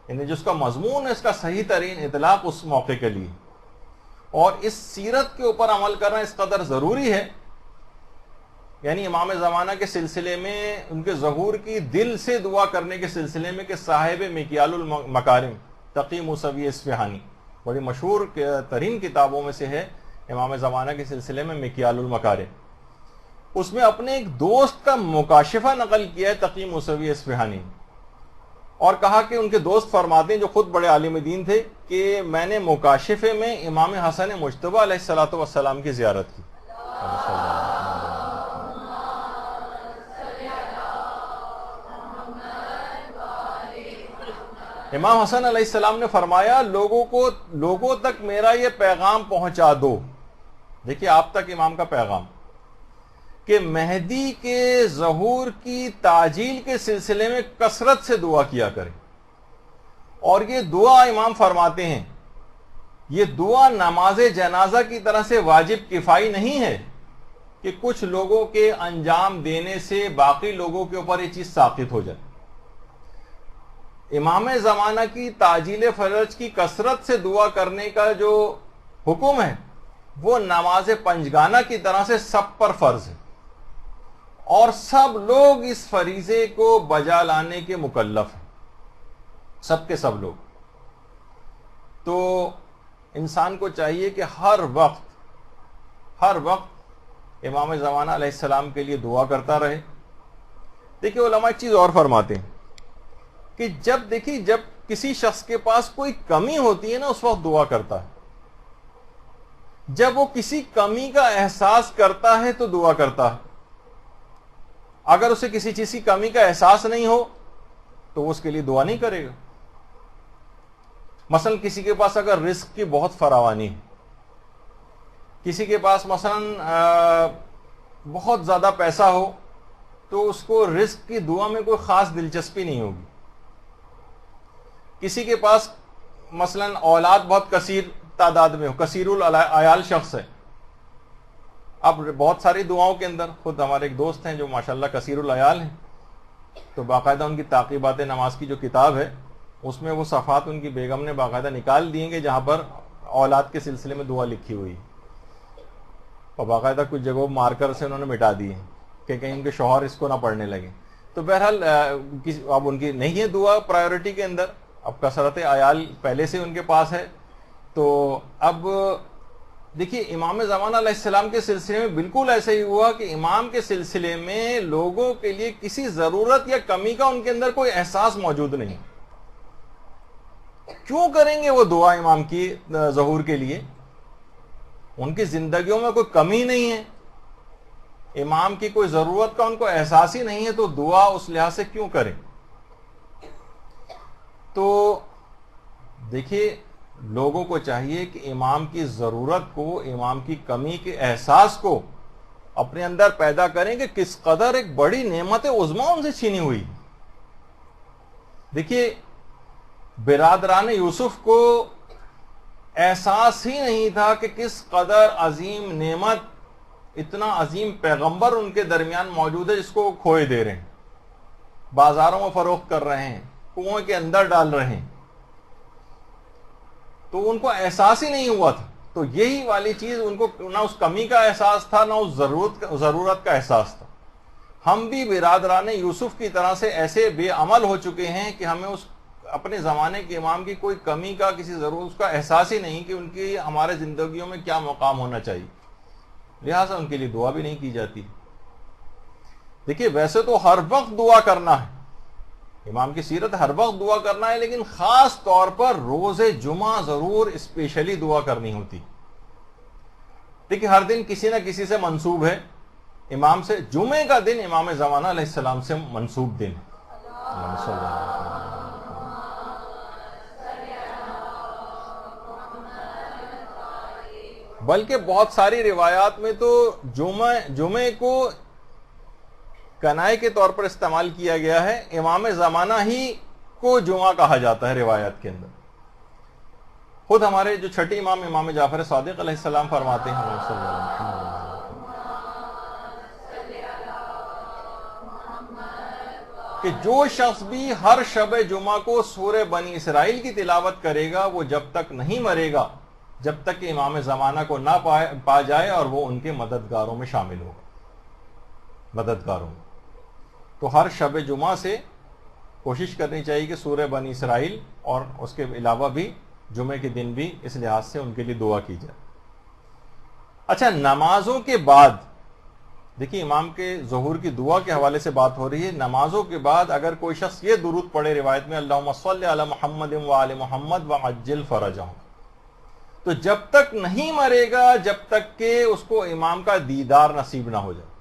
یعنی جس کا مضمون ہے، اس کا صحیح ترین اطلاق اس موقع کے لیے. اور اس سیرت کے اوپر عمل کرنا اس قدر ضروری ہے، یعنی امام زمانہ کے سلسلے میں ان کے ظہور کی دل سے دعا کرنے کے سلسلے میں، کہ صاحب مکیال المکارم تقی موسوی اصفہانی، بڑی مشہور ترین کتابوں میں سے ہے امام زمانہ کے سلسلے میں مکیال المکارم. اس میں اپنے ایک دوست کا مکاشفہ نقل کیا ہے تقی موسوی اصفہانی، اور کہا کہ ان کے دوست فرماتے ہیں، جو خود بڑے عالم دین تھے، کہ میں نے مکاشفے میں امام حسن مجتبی علیہ الصلوۃ والسلام کی زیارت کی. امام حسن علیہ السلام نے فرمایا، لوگوں تک میرا یہ پیغام پہنچا دو. دیکھیے آپ تک امام کا پیغام، کہ مہدی کے ظہور کی تعجیل کے سلسلے میں کثرت سے دعا کیا کریں. اور یہ دعا امام فرماتے ہیں، یہ دعا نماز جنازہ کی طرح سے واجب کفائی نہیں ہے کہ کچھ لوگوں کے انجام دینے سے باقی لوگوں کے اوپر یہ چیز ساقط ہو جائے. امام زمانہ کی تعجیل فرج کی کثرت سے دعا کرنے کا جو حکم ہے، وہ نماز پنجگانہ کی طرح سے سب پر فرض ہے، اور سب لوگ اس فریضے کو بجا لانے کے مکلف ہیں، سب کے سب لوگ. تو انسان کو چاہیے کہ ہر وقت امام زمانہ علیہ السلام کے لیے دعا کرتا رہے. دیکھیے علماء ایک چیز اور فرماتے ہیں کہ جب کسی شخص کے پاس کوئی کمی ہوتی ہے نا، اس وقت دعا کرتا ہے. جب وہ کسی کمی کا احساس کرتا ہے تو دعا کرتا ہے. اگر اسے کسی چیز کی کمی کا احساس نہیں ہو تو وہ اس کے لیے دعا نہیں کرے گا. مثلا کسی کے پاس اگر رزق کی بہت فراوانی ہے، کسی کے پاس مثلا بہت زیادہ پیسہ ہو، تو اس کو رزق کی دعا میں کوئی خاص دلچسپی نہیں ہوگی. کسی کے پاس مثلا اولاد بہت کثیر تعداد میں ہو، کثیر العیال شخص ہے. اب بہت ساری دعاؤں کے اندر، خود ہمارے ایک دوست ہیں جو ماشاءاللہ کثیر العیال ہیں، تو باقاعدہ ان کی تعقیبات نماز کی جو کتاب ہے، اس میں وہ صفحات ان کی بیگم نے باقاعدہ نکال دیے گے جہاں پر اولاد کے سلسلے میں دعا لکھی ہوئی، اور باقاعدہ کچھ جگہوں مارکر سے انہوں نے مٹا دی ہیں کہ کہیں ان کے شوہر اس کو نہ پڑھنے لگے. تو بہرحال اب ان کی نہیں ہے دعا پرائیورٹی کے اندر، اب کثرت عیال پہلے سے ان کے پاس ہے. تو اب دیکھیے امام زمانہ علیہ السلام کے سلسلے میں بالکل ایسا ہی ہوا کہ امام کے سلسلے میں لوگوں کے لیے کسی ضرورت یا کمی کا ان کے اندر کوئی احساس موجود نہیں. کیوں کریں گے وہ دعا امام کی ظہور کے لیے؟ ان کی زندگیوں میں کوئی کمی نہیں ہے، امام کی کوئی ضرورت کا ان کو احساس ہی نہیں ہے، تو دعا اس لحاظ سے کیوں کریں؟ تو دیکھیے لوگوں کو چاہیے کہ امام کی ضرورت کو، امام کی کمی کے احساس کو اپنے اندر پیدا کریں کہ کس قدر ایک بڑی نعمت عظمیٰ ان سے چھینی ہوئی. دیکھیے برادران یوسف کو احساس ہی نہیں تھا کہ کس قدر عظیم نعمت، اتنا عظیم پیغمبر ان کے درمیان موجود ہے جس کو وہ کھوئے دے رہے ہیں، بازاروں میں فروخت کر رہے ہیں، کنویں کے اندر ڈال رہے ہیں. تو ان کو احساس ہی نہیں ہوا تھا. تو یہی والی چیز ان کو نہ اس کمی کا احساس تھا، نہ اس ضرورت کا احساس تھا. ہم بھی برادران یوسف کی طرح سے ایسے بے عمل ہو چکے ہیں کہ ہمیں اس اپنے زمانے کے امام کی کوئی کمی کا، کسی ضرورت اس کا احساس ہی نہیں کہ ان کی ہمارے زندگیوں میں کیا مقام ہونا چاہیے، لہٰذا ان کے لیے دعا بھی نہیں کی جاتی. دیکھیے ویسے تو ہر وقت دعا کرنا ہے، امام کی سیرت ہر وقت دعا کرنا ہے، لیکن خاص طور پر روز جمعہ ضرور اسپیشلی دعا کرنی ہوتی. دیکھیے ہر دن کسی نہ کسی سے منسوب ہے امام سے. جمعے کا دن امام زمانہ علیہ السلام سے منسوب دن ہے. بلکہ بہت ساری روایات میں تو جمعے کو کنائے کے طور پر استعمال کیا گیا ہے. امام زمانہ ہی کو جمعہ کہا جاتا ہے روایات کے اندر. خود ہمارے جو چھٹے امام جعفر صادق علیہ السلام فرماتے ہیں کہ جو شخص بھی ہر شب جمعہ کو سورہ بنی اسرائیل کی تلاوت کرے گا وہ جب تک نہیں مرے گا جب تک کہ امام زمانہ کو نہ پا جائے اور وہ ان کے مددگاروں میں شامل ہوگا. مددگاروں میں تو ہر شب جمعہ سے کوشش کرنی چاہیے کہ سورہ بنی اسرائیل اور اس کے علاوہ بھی جمعے کے دن بھی اس لحاظ سے ان کے لیے دعا کی جائے. اچھا نمازوں کے بعد دیکھیے امام کے ظہور کی دعا کے حوالے سے بات ہو رہی ہے. نمازوں کے بعد اگر کوئی شخص یہ درود پڑھے روایت میں اللہم صلی علی محمد وآل محمد وعجل فرجہم، تو جب تک نہیں مرے گا جب تک کہ اس کو امام کا دیدار نصیب نہ ہو جائے.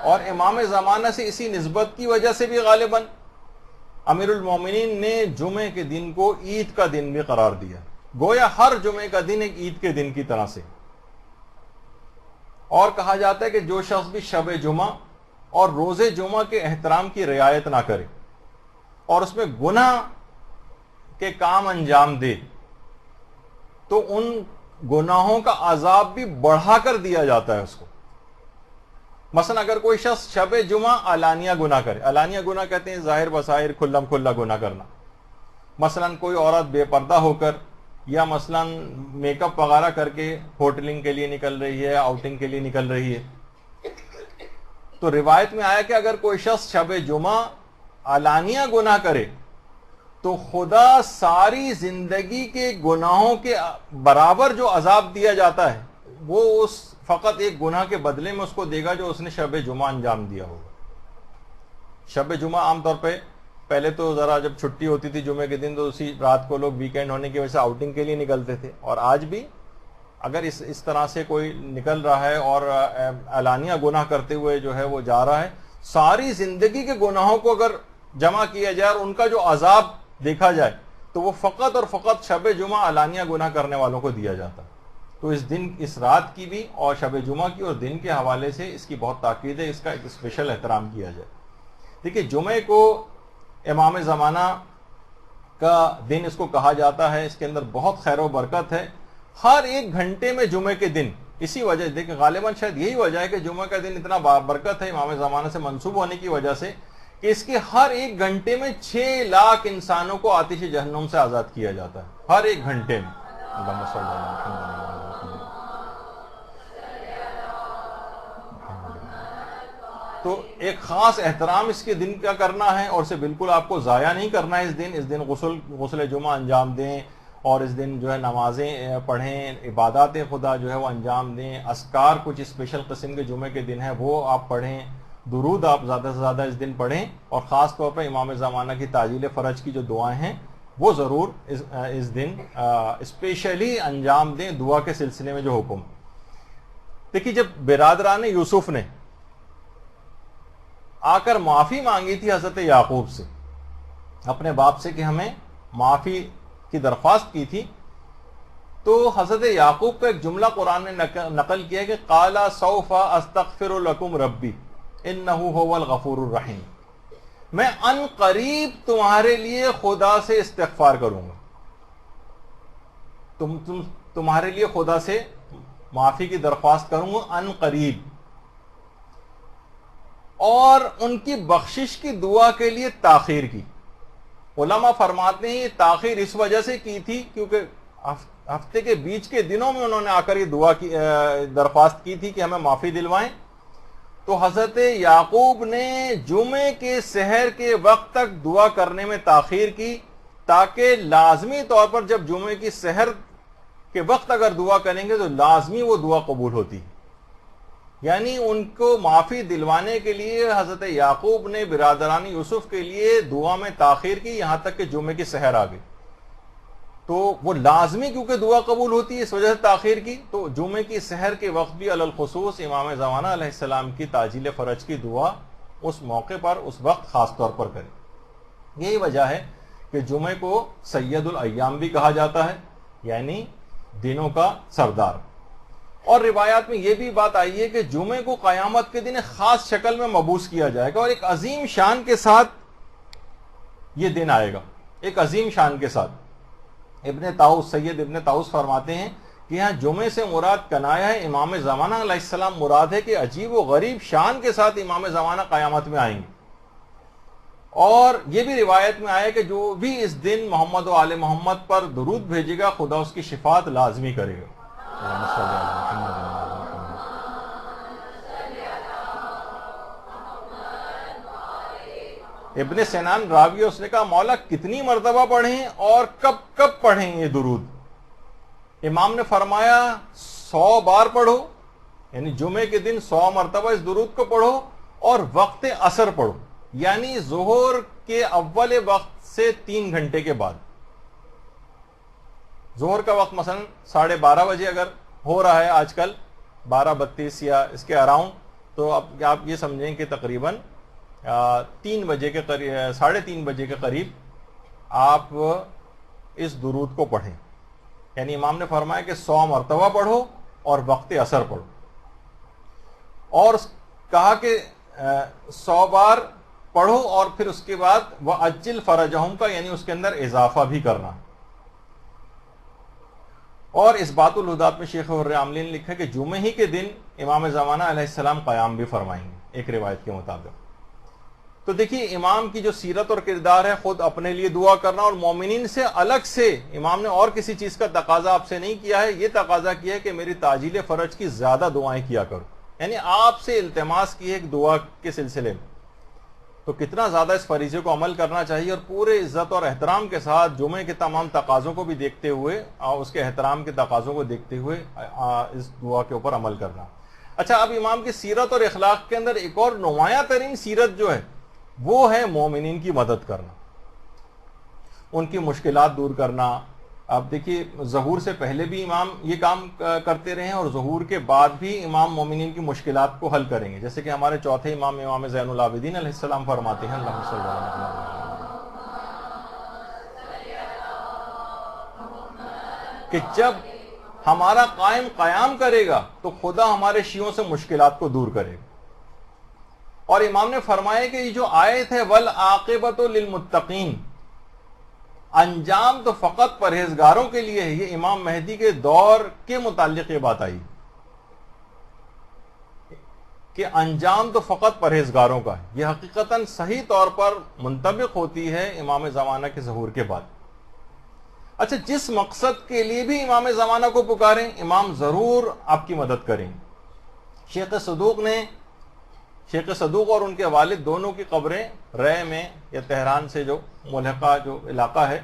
اور امام زمانہ سے اسی نسبت کی وجہ سے بھی غالباً امیر المومنین نے جمعے کے دن کو عید کا دن بھی قرار دیا، گویا ہر جمعے کا دن ایک عید کے دن کی طرح سے. اور کہا جاتا ہے کہ جو شخص بھی شب جمعہ اور روز جمعہ کے احترام کی رعایت نہ کرے اور اس میں گناہ کے کام انجام دے تو ان گناہوں کا عذاب بھی بڑھا کر دیا جاتا ہے اس کو. مثلا اگر کوئی شخص شب جمعہ علانیہ گناہ کرے، علانیہ گناہ کہتے ہیں ظاہر بظاہر کھلم کھلا گناہ کرنا. مثلا کوئی عورت بے پردہ ہو کر یا مثلا میک اپ وغیرہ کر کے ہوٹلنگ کے لیے نکل رہی ہے، آؤٹنگ کے لیے نکل رہی ہے، تو روایت میں آیا کہ اگر کوئی شخص شب جمعہ علانیہ گناہ کرے تو خدا ساری زندگی کے گناہوں کے برابر جو عذاب دیا جاتا ہے وہ اس فقط ایک گناہ کے بدلے میں اس کو دے گا جو اس نے شب جمعہ انجام دیا ہوگا. شب جمعہ عام طور پہ پہلے تو ذرا جب چھٹی ہوتی تھی جمعے کے دن تو اسی رات کو لوگ ویکینڈ ہونے کی وجہ سے آؤٹنگ کے لیے نکلتے تھے. اور آج بھی اگر اس طرح سے کوئی نکل رہا ہے اور علانیہ گناہ کرتے ہوئے جو ہے وہ جا رہا ہے، ساری زندگی کے گناہوں کو اگر جمع کیا جائے اور ان کا جو عذاب دیکھا جائے تو وہ فقط اور فقط شب جمعہ علانیہ گناہ کرنے والوں کو دیا جاتا. تو اس دن، اس رات کی بھی اور شب جمعہ کی اور دن کے حوالے سے اس کی بہت تاکید ہے، اس کا ایک اسپیشل احترام کیا جائے. دیکھیے جمعے کو امام زمانہ کا دن اس کو کہا جاتا ہے، اس کے اندر بہت خیر و برکت ہے. ہر ایک گھنٹے میں جمعے کے دن، اسی وجہ دیکھیں غالباً شاید یہی وجہ ہے کہ جمعہ کا دن اتنا برکت ہے امام زمانہ سے منسوب ہونے کی وجہ سے کہ اس کے ہر ایک گھنٹے میں 6 لاکھ انسانوں کو آتش جہنم سے آزاد کیا جاتا ہے ہر ایک گھنٹے میں. اللہم صلی اللہ علیہ وسلم. تو ایک خاص احترام اس کے دن کا کرنا ہے اور اسے بالکل آپ کو ضائع نہیں کرنا ہے. اس دن غسل جمعہ انجام دیں اور اس دن جو ہے نمازیں پڑھیں، عبادات خدا جو ہے وہ انجام دیں، اذکار کچھ اسپیشل قسم کے جمعے کے دن ہے وہ آپ پڑھیں، درود آپ زیادہ سے زیادہ اس دن پڑھیں، اور خاص طور پہ امام زمانہ کی تعجیل فرج کی جو دعائیں ہیں وہ ضرور اس دن اسپیشلی انجام دیں دعا کے سلسلے میں جو حکم. دیکھیے جب برادران یوسف نے آ کر معافی مانگی تھی حضرت یعقوب سے اپنے باپ سے کہ ہمیں معافی کی درخواست کی تھی، تو حضرت یعقوب کا ایک جملہ قرآن نے نقل کیا کہ قال سوف استغفر لکم ربی انہ هو الغفور الرحیم، میں ان قریب تمہارے لیے خدا سے استغفار کروں گا، تمہارے لیے خدا سے معافی کی درخواست کروں گا ان قریب، اور ان کی بخشش کی دعا کے لیے تاخیر کی۔ علماء فرماتے ہیں یہ تاخیر اس وجہ سے کی تھی کیونکہ ہفتے کے بیچ کے دنوں میں انہوں نے آ کر یہ دعا کی درخواست کی تھی کہ ہمیں معافی دلوائیں، تو حضرت یعقوب نے جمعے کے سحر کے وقت تک دعا کرنے میں تاخیر کی تاکہ لازمی طور پر جب جمعے کی سحر کے وقت اگر دعا کریں گے تو لازمی وہ دعا قبول ہوتی، یعنی ان کو معافی دلوانے کے لیے حضرت یعقوب نے برادران یوسف کے لیے دعا میں تاخیر کی یہاں تک کہ جمعے کی سحر آ گئی، تو وہ لازمی کیونکہ دعا قبول ہوتی ہے اس وجہ سے تاخیر کی، تو جمعے کی سحر کے وقت بھی علی الخصوص امام زمانہ علیہ السلام کی تعجیل فرج کی دعا اس موقع پر اس وقت خاص طور پر کرے۔ یہی وجہ ہے کہ جمعے کو سید الایام بھی کہا جاتا ہے، یعنی دنوں کا سردار۔ اور روایات میں یہ بھی بات آئی ہے کہ جمعے کو قیامت کے دن ایک خاص شکل میں مبعوث کیا جائے گا اور ایک عظیم شان کے ساتھ یہ دن آئے گا، ایک عظیم شان کے ساتھ۔ سید ابن طاؤس فرماتے ہیں کہ یہاں جمعے سے مراد کنایا ہے امام زمانہ علیہ السلام مراد ہے کہ عجیب و غریب شان کے ساتھ امام زمانہ قیامت میں آئیں گے۔ اور یہ بھی روایت میں آیا کہ جو بھی اس دن محمد و آل محمد پر درود بھیجے گا خدا اس کی شفاعت لازمی کرے گا۔ ابن سینان راوی اس نے کہا مولا کتنی مرتبہ پڑھیں اور کب کب پڑھیں یہ درود؟ امام نے فرمایا 100 بار پڑھو، یعنی جمعے کے دن 100 مرتبہ اس درود کو پڑھو، اور وقت عصر پڑھو، یعنی ظہر کے اول وقت سے 3 گھنٹے کے بعد۔ ظہر کا وقت مثلا 12:30 بجے اگر ہو رہا ہے آج کل 12:32 یا اس کے اراؤنڈ، تو اب آپ یہ سمجھیں کہ تقریباً 3 بجے کے قریب 3:30 بجے کے قریب آپ اس درود کو پڑھیں، یعنی امام نے فرمایا کہ 100 مرتبہ پڑھو اور وقت عصر پڑھو، اور کہا کہ 100 بار پڑھو اور پھر اس کے بعد وَأَجِّلْ فَرَجَهُمْ کا یعنی اس کے اندر اضافہ بھی کرنا۔ اور اس بات الہدات میں شیخ حر عاملی نے لکھا کہ جمعے ہی کے دن امام زمانہ علیہ السلام قیام بھی فرمائیں گے ایک روایت کے مطابق۔ تو دیکھیے امام کی جو سیرت اور کردار ہے خود اپنے لیے دعا کرنا، اور مومنین سے الگ سے امام نے اور کسی چیز کا تقاضا آپ سے نہیں کیا ہے، یہ تقاضا کیا ہے کہ میری تعجیل فرج کی زیادہ دعائیں کیا کرو، یعنی آپ سے التماس کی ہے ایک دعا کے سلسلے میں۔ تو کتنا زیادہ اس فریضے کو عمل کرنا چاہیے، اور پورے عزت اور احترام کے ساتھ جمعے کے تمام تقاضوں کو بھی دیکھتے ہوئے اور اس کے احترام کے تقاضوں کو دیکھتے ہوئے اس دعا کے اوپر عمل کرنا۔ اچھا، اب امام کی سیرت اور اخلاق کے اندر ایک اور نمایاں ترین سیرت جو ہے وہ ہے مومنین کی مدد کرنا، ان کی مشکلات دور کرنا۔ اب دیکھیے ظہور سے پہلے بھی امام یہ کام کرتے رہے ہیں اور ظہور کے بعد بھی امام مومنین کی مشکلات کو حل کریں گے، جیسے کہ ہمارے چوتھے امام امام زین العابدین علیہ السلام فرماتے ہیں اللہم صلی اللہ علیہ وسلم کہ جب ہمارا قائم قیام کرے گا تو خدا ہمارے شیعوں سے مشکلات کو دور کرے گا۔ اور امام نے فرمایا کہ یہ جو آیت ہے وَالْعَاقِبَةُ لِلْمُتَّقِينَ، انجام تو فقط پرہیزگاروں کے لیے ہے، یہ امام مہدی کے دور کے متعلق یہ بات آئی کہ انجام تو فقط پرہیزگاروں کا ہے، یہ حقیقتاً صحیح طور پر منطبق ہوتی ہے امام زمانہ کے ظہور کے بعد۔ اچھا، جس مقصد کے لیے بھی امام زمانہ کو پکاریں امام ضرور آپ کی مدد کریں۔ شیخ صدوق اور ان کے والد دونوں کی قبریں رے میں یا تہران سے جو ملحقہ جو علاقہ ہے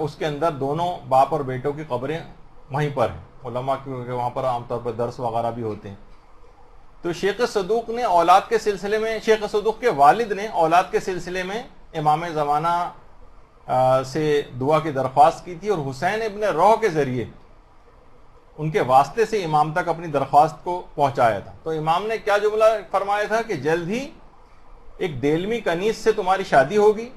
اس کے اندر دونوں باپ اور بیٹوں کی قبریں وہیں پر ہیں، علماء کیونکہ وہاں پر عام طور پر درس وغیرہ بھی ہوتے ہیں۔ تو شیخ صدوق نے اولاد کے سلسلے میں، شیخ صدوق کے والد نے اولاد کے سلسلے میں امام زمانہ سے دعا کی درخواست کی تھی، اور حسین ابن روح کے ذریعے ان کے واسطے سے امام تک اپنی درخواست کو پہنچایا تھا. تو امام نے کیا جملہ فرمایا تھا کہ جلد ہی ایک دیلمی کنیز سے تمہاری شادی ہوگی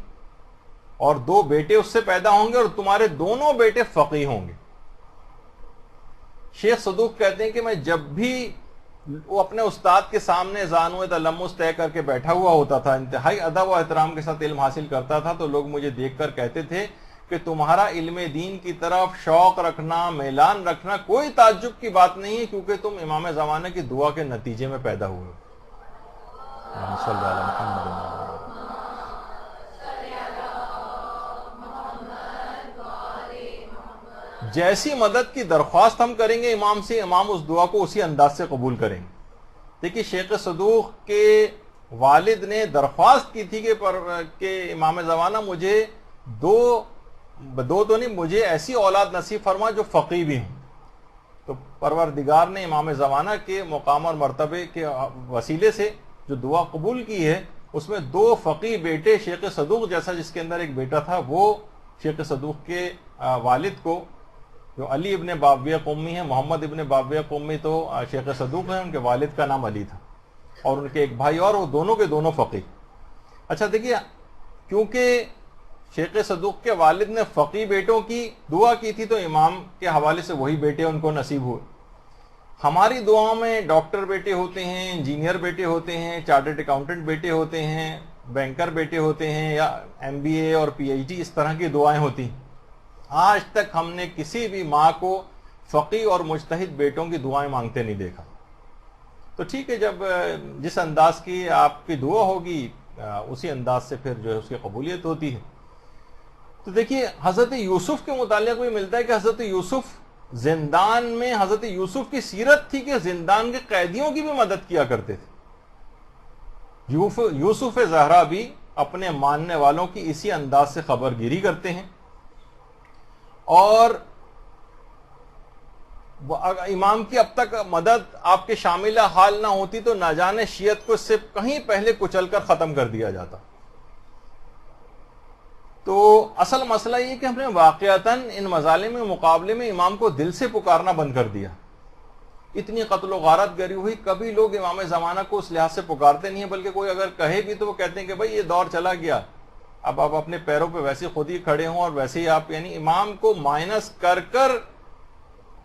اور 2 بیٹے اس سے پیدا ہوں گے اور تمہارے دونوں بیٹے فقیہ ہوں گے. شیخ صدوق کہتے ہیں کہ میں جب بھی وہ اپنے استاد کے سامنے زانو تلمس طے کر کے بیٹھا ہوا ہوتا تھا, انتہائی ادب و احترام کے ساتھ علم حاصل کرتا تھا, تو لوگ مجھے دیکھ کر کہتے تھے کہ تمہارا علم دین کی طرف شوق رکھنا, میلان رکھنا کوئی تعجب کی بات نہیں ہے, کیونکہ تم امام زمانہ کی دعا کے نتیجے میں پیدا ہوئے ہو. صلی اللہ علیہ محمد. جیسی مدد کی درخواست ہم کریں گے امام سے, امام اس دعا کو اسی انداز سے قبول کریں گے. دیکھیے شیخ صدوق کے والد نے درخواست کی تھی کہ امام زمانہ مجھے دو تو نہیں, مجھے ایسی اولاد نصیب فرما جو فقیہ بھی ہوں. تو پروردگار نے امام زمانہ کے مقام اور مرتبے کے وسیلے سے جو دعا قبول کی ہے, اس میں 2 فقیہ بیٹے شیخ صدوق جیسا جس کے اندر ایک بیٹا تھا, وہ شیخ صدوق کے والد کو, جو علی ابن بابیہ قمی ہیں, محمد ابن بابیہ قمی تو شیخ صدوق ہیں, ان کے والد کا نام علی تھا, اور ان کے ایک بھائی اور, وہ دونوں کے دونوں فقیہ. اچھا دیکھیے, کیونکہ شیخ صدوق کے والد نے فقیہ بیٹوں کی دعا کی تھی, تو امام کے حوالے سے وہی بیٹے ان کو نصیب ہوئے. ہماری دعاؤں میں ڈاکٹر بیٹے ہوتے ہیں, انجینئر بیٹے ہوتے ہیں, چارٹرڈ اکاؤنٹنٹ بیٹے ہوتے ہیں, بینکر بیٹے ہوتے ہیں, یا MBA اور PhD, اس طرح کی دعائیں ہوتی ہیں. آج تک ہم نے کسی بھی ماں کو فقیہ اور مجتہد بیٹوں کی دعائیں مانگتے نہیں دیکھا. تو ٹھیک ہے, جب جس انداز کی آپ کی دعا ہوگی اسی انداز سے پھر جو ہے اس کی قبولیت ہوتی ہے. تو دیکھیے حضرت یوسف کے متعلق بھی ملتا ہے کہ حضرت یوسف زندان میں, حضرت یوسف کی سیرت تھی کہ زندان کے قیدیوں کی بھی مدد کیا کرتے تھے. یوسف زہرا بھی اپنے ماننے والوں کی اسی انداز سے خبر گیری کرتے ہیں, اور امام کی اب تک مدد آپ کے شامل حال نہ ہوتی تو نہ جانے شیعت کو اس سے کہیں پہلے کچل کر ختم کر دیا جاتا. تو اصل مسئلہ یہ کہ ہم نے واقعتاً ان مظالم کے مقابلے میں امام کو دل سے پکارنا بند کر دیا. اتنی قتل و غارت گری ہوئی, کبھی لوگ امام زمانہ کو اس لحاظ سے پکارتے نہیں ہیں, بلکہ کوئی اگر کہے بھی تو وہ کہتے ہیں کہ بھائی یہ دور چلا گیا, اب آپ اپنے پیروں پہ ویسے خود ہی کھڑے ہوں, اور ویسے ہی آپ یعنی امام کو مائنس کر کر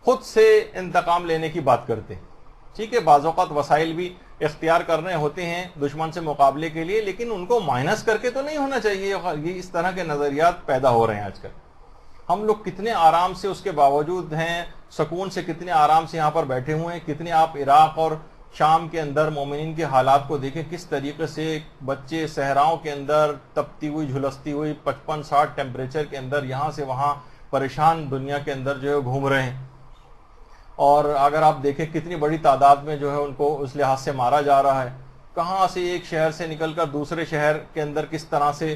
خود سے انتقام لینے کی بات کرتے ہیں. ٹھیک ہے, بعض اوقات وسائل بھی اختیار کرنے ہوتے ہیں دشمن سے مقابلے کے لیے, لیکن ان کو مائنس کر کے تو نہیں ہونا چاہیے. یہ اس طرح کے نظریات پیدا ہو رہے ہیں آج کل. ہم لوگ کتنے آرام سے اس کے باوجود ہیں, سکون سے کتنے آرام سے یہاں پر بیٹھے ہوئے ہیں. کتنے آپ عراق اور شام کے اندر مومنین کے حالات کو دیکھیں, کس طریقے سے بچے صحراؤں کے اندر تپتی ہوئی جھلستی ہوئی 55-60 ٹیمپریچر کے اندر یہاں سے وہاں پریشان دنیا کے اندر جو ہے گھوم رہے ہیں. اور اگر آپ دیکھیں کتنی بڑی تعداد میں جو ہے ان کو اس لحاظ سے مارا جا رہا ہے, کہاں سے ایک شہر سے نکل کر دوسرے شہر کے اندر کس طرح سے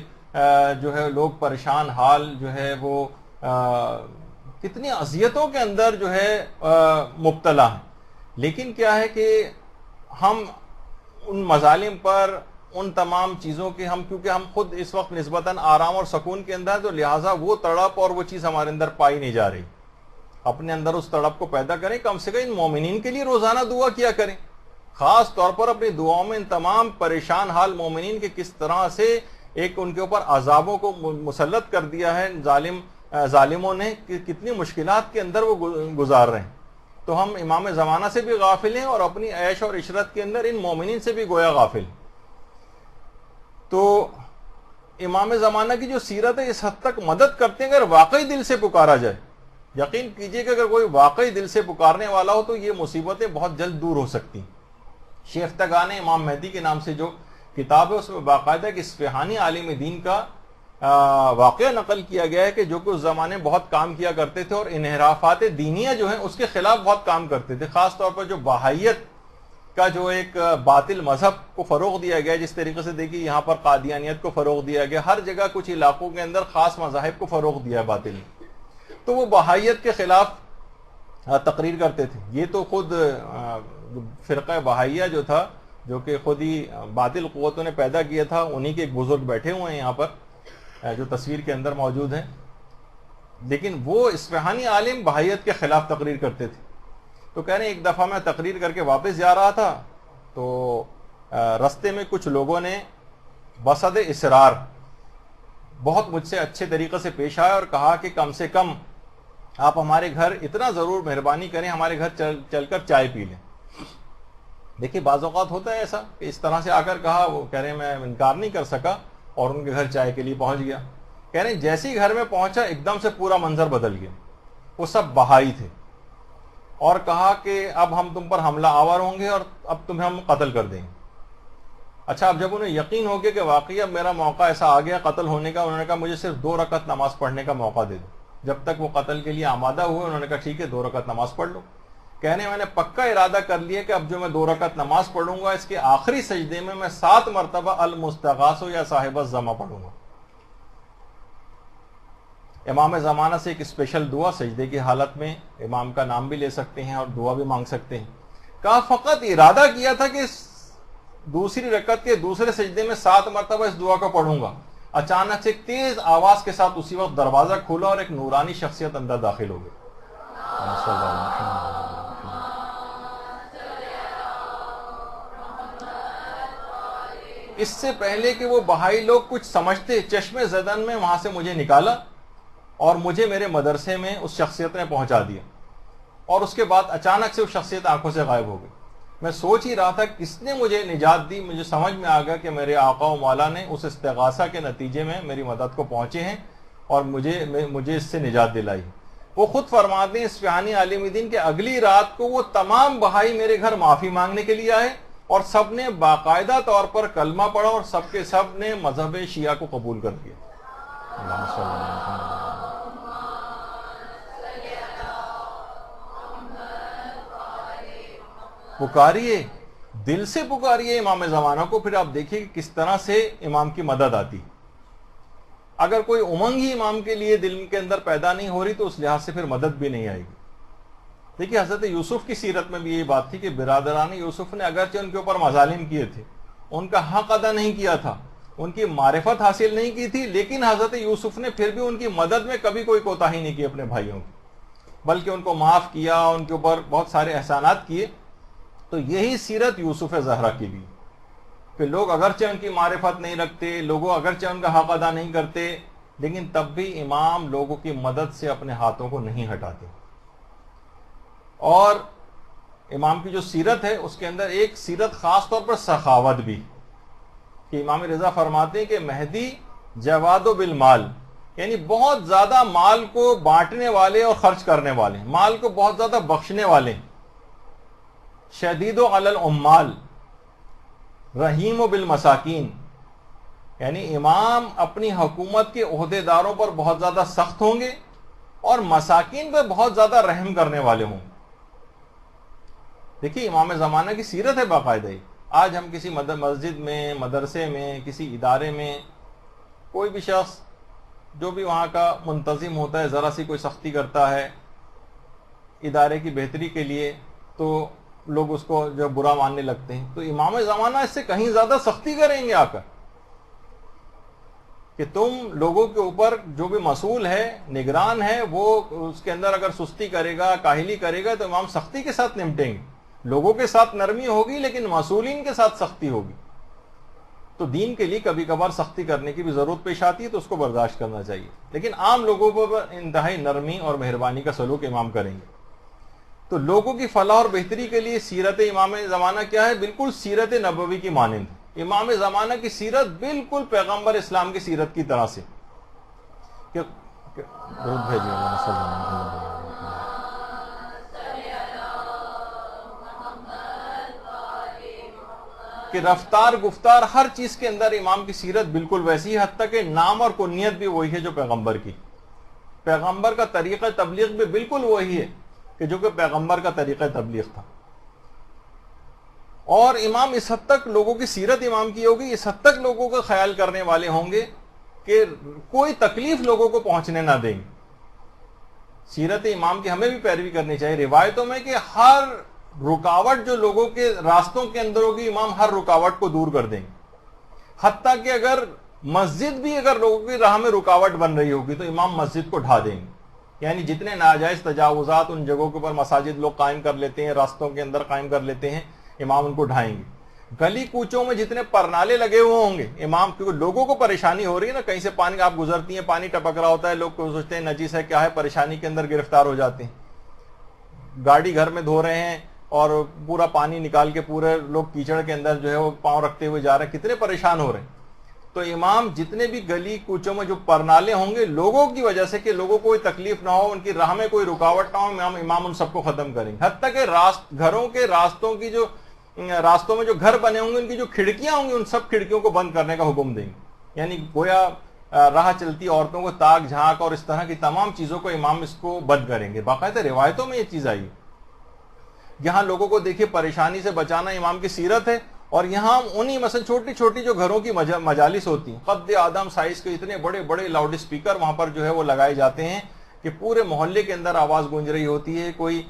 جو ہے لوگ پریشان حال جو ہے وہ کتنی اذیتوں کے اندر جو ہے مبتلا ہیں. لیکن کیا ہے کہ ہم ان مظالم پر, ان تمام چیزوں کے کیونکہ ہم خود اس وقت نسبتاً آرام اور سکون کے اندر ہیں, تو لہٰذا وہ تڑپ اور وہ چیز ہمارے اندر پائی نہیں جا رہی. اپنے اندر اس تڑپ کو پیدا کریں, کم سے کم ان مومنین کے لیے روزانہ دعا کیا کریں, خاص طور پر اپنی دعاؤں میں ان تمام پریشان حال مومنین کے کس طرح سے ایک ان کے اوپر عذابوں کو مسلط کر دیا ہے ظالموں نے, کتنی مشکلات کے اندر وہ گزار رہے ہیں. تو ہم امام زمانہ سے بھی غافل ہیں اور اپنی عیش اور عشرت کے اندر ان مومنین سے بھی گویا غافل. تو امام زمانہ کی جو سیرت ہے اس حد تک مدد کرتے ہیں اگر واقعی دل سے پکارا جائے. یقین کیجئے کہ اگر کوئی واقعی دل سے پکارنے والا ہو تو یہ مصیبتیں بہت جلد دور ہو سکتی ہیں. شیفتگان امام مہدی کے نام سے جو کتاب ہے اس میں باقاعدہ ایک اصفہانی عالم دین کا واقعہ نقل کیا گیا ہے کہ جو کہ اس زمانے بہت کام کیا کرتے تھے اور انحرافات دینیہ جو ہیں اس کے خلاف بہت کام کرتے تھے. خاص طور پر جو بہائیت کا جو ایک باطل مذہب کو فروغ دیا گیا, جس طریقے سے دیکھیے یہاں پر قادیانیت کو فروغ دیا گیا, ہر جگہ کچھ علاقوں کے اندر خاص مذاہب کو فروغ دیا باطل, تو وہ بہائیت کے خلاف تقریر کرتے تھے. یہ تو خود فرقہ بہائیہ جو تھا, جو کہ خود ہی باطل قوتوں نے پیدا کیا تھا, انہی کے ایک بزرگ بیٹھے ہوئے ہیں یہاں پر جو تصویر کے اندر موجود ہیں. لیکن وہ اصفہانی عالم بہائیت کے خلاف تقریر کرتے تھے. تو کہہ رہے ہیں ایک دفعہ میں تقریر کر کے واپس جا رہا تھا تو رستے میں کچھ لوگوں نے بصد اصرار بہت مجھ سے اچھے طریقے سے پیش آیا اور کہا کہ کم سے کم آپ ہمارے گھر اتنا ضرور مہربانی کریں، ہمارے گھر چل کر چائے پی لیں۔ دیکھیے بعض اوقات ہوتا ہے ایسا کہ اس طرح سے آ کر کہا، وہ کہہ رہے ہیں میں انکار نہیں کر سکا اور ان کے گھر چائے کے لیے پہنچ گیا۔ کہہ رہے ہیں جیسے ہی گھر میں پہنچا ایک دم سے پورا منظر بدل گیا، وہ سب بہائی تھے، اور کہا کہ اب ہم تم پر حملہ آور ہوں گے اور اب تمہیں ہم قتل کر دیں گے۔ اچھا، اب جب انہیں یقین ہو گیا کہ واقعی اب میرا موقع ایسا آ گیا قتل ہونے کا، انہوں نے کہا مجھے صرف 2 رکعت نماز پڑھنے کا موقع دے دو۔ جب تک وہ قتل کے لیے آمادہ ہوئے انہوں نے کہا ٹھیک ہے 2 رکعت نماز پڑھ لو۔ کہنے میں نے پکا ارادہ کر لیا کہ اب جو میں 2 رکعت نماز پڑھوں گا اس کے آخری سجدے میں 7 مرتبہ المستغاث یا صاحب الزمہ پڑھوں گا۔ امام زمانہ سے ایک اسپیشل دعا سجدے کی حالت میں امام کا نام بھی لے سکتے ہیں اور دعا بھی مانگ سکتے ہیں۔ کہا فقط ارادہ کیا تھا کہ دوسری رکعت کے دوسرے سجدے میں 7 مرتبہ اس دعا کو پڑھوں گا، اچانک سے ایک تیز آواز کے ساتھ اسی وقت دروازہ کھولا اور ایک نورانی شخصیت اندر داخل ہو گئی۔ اس سے پہلے کہ وہ بہائی لوگ کچھ سمجھتے، چشم زدن میں وہاں سے مجھے نکالا اور مجھے میرے مدرسے میں اس شخصیت نے پہنچا دیا، اور اس کے بعد اچانک سے وہ شخصیت آنکھوں سے غائب ہو گئی۔ میں سوچ ہی رہا تھا کس نے مجھے نجات دی، مجھے سمجھ میں آ گیا کہ میرے آقا و مولا نے اس استغاثہ کے نتیجے میں میری مدد کو پہنچے ہیں اور مجھے اس سے نجات دلائی۔ وہ خود فرماتے ہیں اصفہانی عالم دین کہ اگلی رات کو وہ تمام بہائی میرے گھر معافی مانگنے کے لیے آئے اور سب نے باقاعدہ طور پر کلمہ پڑھا اور سب کے سب نے مذہب شیعہ کو قبول کر لیا۔ پکاریے، دل سے پکاریے امام زمانہ کو، پھر آپ دیکھیے کہ کس طرح سے امام کی مدد آتی۔ اگر کوئی امنگ ہی امام کے لیے دل کے اندر پیدا نہیں ہو رہی تو اس لحاظ سے پھر مدد بھی نہیں آئے گی۔ دیکھیے حضرت یوسف کی سیرت میں بھی یہی بات تھی کہ برادران یوسف نے اگرچہ ان کے اوپر مظالم کیے تھے، ان کا حق ادا نہیں کیا تھا، ان کی معرفت حاصل نہیں کی تھی، لیکن حضرت یوسف نے پھر بھی ان کی مدد میں کبھی کوئی کوتاہی نہیں کی اپنے بھائیوں کی، بلکہ ان کو معاف کیا، ان کے اوپر بہت سارے احسانات کیے۔ تو یہی سیرت یوسف زہرا کی بھی کہ لوگ اگرچہ ان کی معرفت نہیں رکھتے، لوگوں اگرچہ ان کا حق ادا نہیں کرتے، لیکن تب بھی امام لوگوں کی مدد سے اپنے ہاتھوں کو نہیں ہٹاتے۔ اور امام کی جو سیرت ہے اس کے اندر ایک سیرت خاص طور پر سخاوت بھی، کہ امام رضا فرماتے ہیں کہ مہدی جواد و بالمال، یعنی بہت زیادہ مال کو بانٹنے والے اور خرچ کرنے والے، مال کو بہت زیادہ بخشنے والے، شدید و علی العمال رحیم و بالمساکین، یعنی امام اپنی حکومت کے عہدیداروں پر بہت زیادہ سخت ہوں گے اور مساکین پر بہت زیادہ رحم کرنے والے ہوں گے۔ دیکھیے امام زمانہ کی سیرت ہے باقاعدہ ہی۔ آج ہم کسی مسجد میں، مدرسے میں، کسی ادارے میں کوئی بھی شخص جو بھی وہاں کا منتظم ہوتا ہے ذرا سی کوئی سختی کرتا ہے ادارے کی بہتری کے لیے تو لوگ اس کو جو برا ماننے لگتے ہیں، تو امام زمانہ اس سے کہیں زیادہ سختی کریں گے آ کر کہ تم لوگوں کے اوپر جو بھی مسئول ہے، نگران ہے، وہ اس کے اندر اگر سستی کرے گا، کاہلی کرے گا تو امام سختی کے ساتھ نمٹیں گے۔ لوگوں کے ساتھ نرمی ہوگی لیکن مسئولین کے ساتھ سختی ہوگی۔ تو دین کے لیے کبھی کبھار سختی کرنے کی بھی ضرورت پیش آتی ہے تو اس کو برداشت کرنا چاہیے، لیکن عام لوگوں پر انتہائی نرمی اور مہربانی کا سلوک امام کریں گے۔ تو لوگوں کی فلاح اور بہتری کے لیے سیرت امام زمانہ کیا ہے؟ بالکل سیرت نبوی کی مانند۔ امام زمانہ کی سیرت بالکل پیغمبر اسلام کی سیرت کی طرح سے کہ رفتار گفتار ہر چیز کے اندر امام کی سیرت بالکل ویسی ہے، حتیٰ کہ نام اور کنیت بھی وہی ہے جو پیغمبر کی، پیغمبر کا طریقہ تبلیغ بھی بالکل وہی ہے کہ جو کہ پیغمبر کا طریقہ تبلیغ تھا۔ اور امام اس حد تک لوگوں کی سیرت امام کی ہوگی، اس حد تک لوگوں کا خیال کرنے والے ہوں گے کہ کوئی تکلیف لوگوں کو پہنچنے نہ دیں گے۔ سیرت امام کی ہمیں بھی پیروی کرنی چاہیے۔ روایتوں میں کہ ہر رکاوٹ جو لوگوں کے راستوں کے اندر ہوگی امام ہر رکاوٹ کو دور کر دیں گے، حتیٰ کہ اگر مسجد بھی اگر لوگوں کی راہ میں رکاوٹ بن رہی ہوگی تو امام مسجد کو ڈھا دیں گے، یعنی جتنے ناجائز تجاوزات ان جگہوں کے اوپر مساجد لوگ قائم کر لیتے ہیں، راستوں کے اندر قائم کر لیتے ہیں، امام ان کو ڈھائیں گے۔ گلی کوچوں میں جتنے پرنالے لگے ہوئے ہوں گے امام، کیونکہ لوگوں کو پریشانی ہو رہی ہے نا، کہیں سے پانی آپ گزرتی ہیں، پانی ٹپک رہا ہوتا ہے، لوگ سوچتے ہیں نجیس ہے کیا ہے، پریشانی کے اندر گرفتار ہو جاتے ہیں۔ گاڑی گھر میں دھو رہے ہیں اور پورا پانی نکال کے پورے لوگ کیچڑ کے اندر جو ہے وہ پاؤں رکھتے ہوئے جا رہے ہیں، کتنے پریشان ہو رہے ہیں۔ تو امام جتنے بھی گلی کوچوں میں جو پرنالے ہوں گے لوگوں کی وجہ سے، کہ لوگوں کو کوئی تکلیف نہ ہو، ان کی راہ میں کوئی رکاوٹ نہ ہو، امام ان سب کو ختم کریں گے۔ حتیٰ کہ گھروں کے راستوں میں جو گھر بنے ہوں گے، ان کی جو کھڑکیاں ہوں گی، ان سب کھڑکیوں کو بند کرنے کا حکم دیں گے۔ یعنی گویا راہ چلتی عورتوں کو تاک جھانک اور اس طرح کی تمام چیزوں کو امام اس کو بند کریں گے۔ باقاعدہ روایتوں میں یہ چیز آئی ہے۔ یہاں لوگوں کو دیکھیے پریشانی سے بچانا امام کی سیرت ہے، اور یہاں انہی مثلا چھوٹی چھوٹی جو گھروں کی مجالس ہوتی ہیں، قد آدم سائز کے اتنے بڑے بڑے لاؤڈ اسپیکر وہاں پر جو ہے وہ لگائے جاتے ہیں کہ پورے محلے کے اندر آواز گونج رہی ہوتی ہے۔ کوئی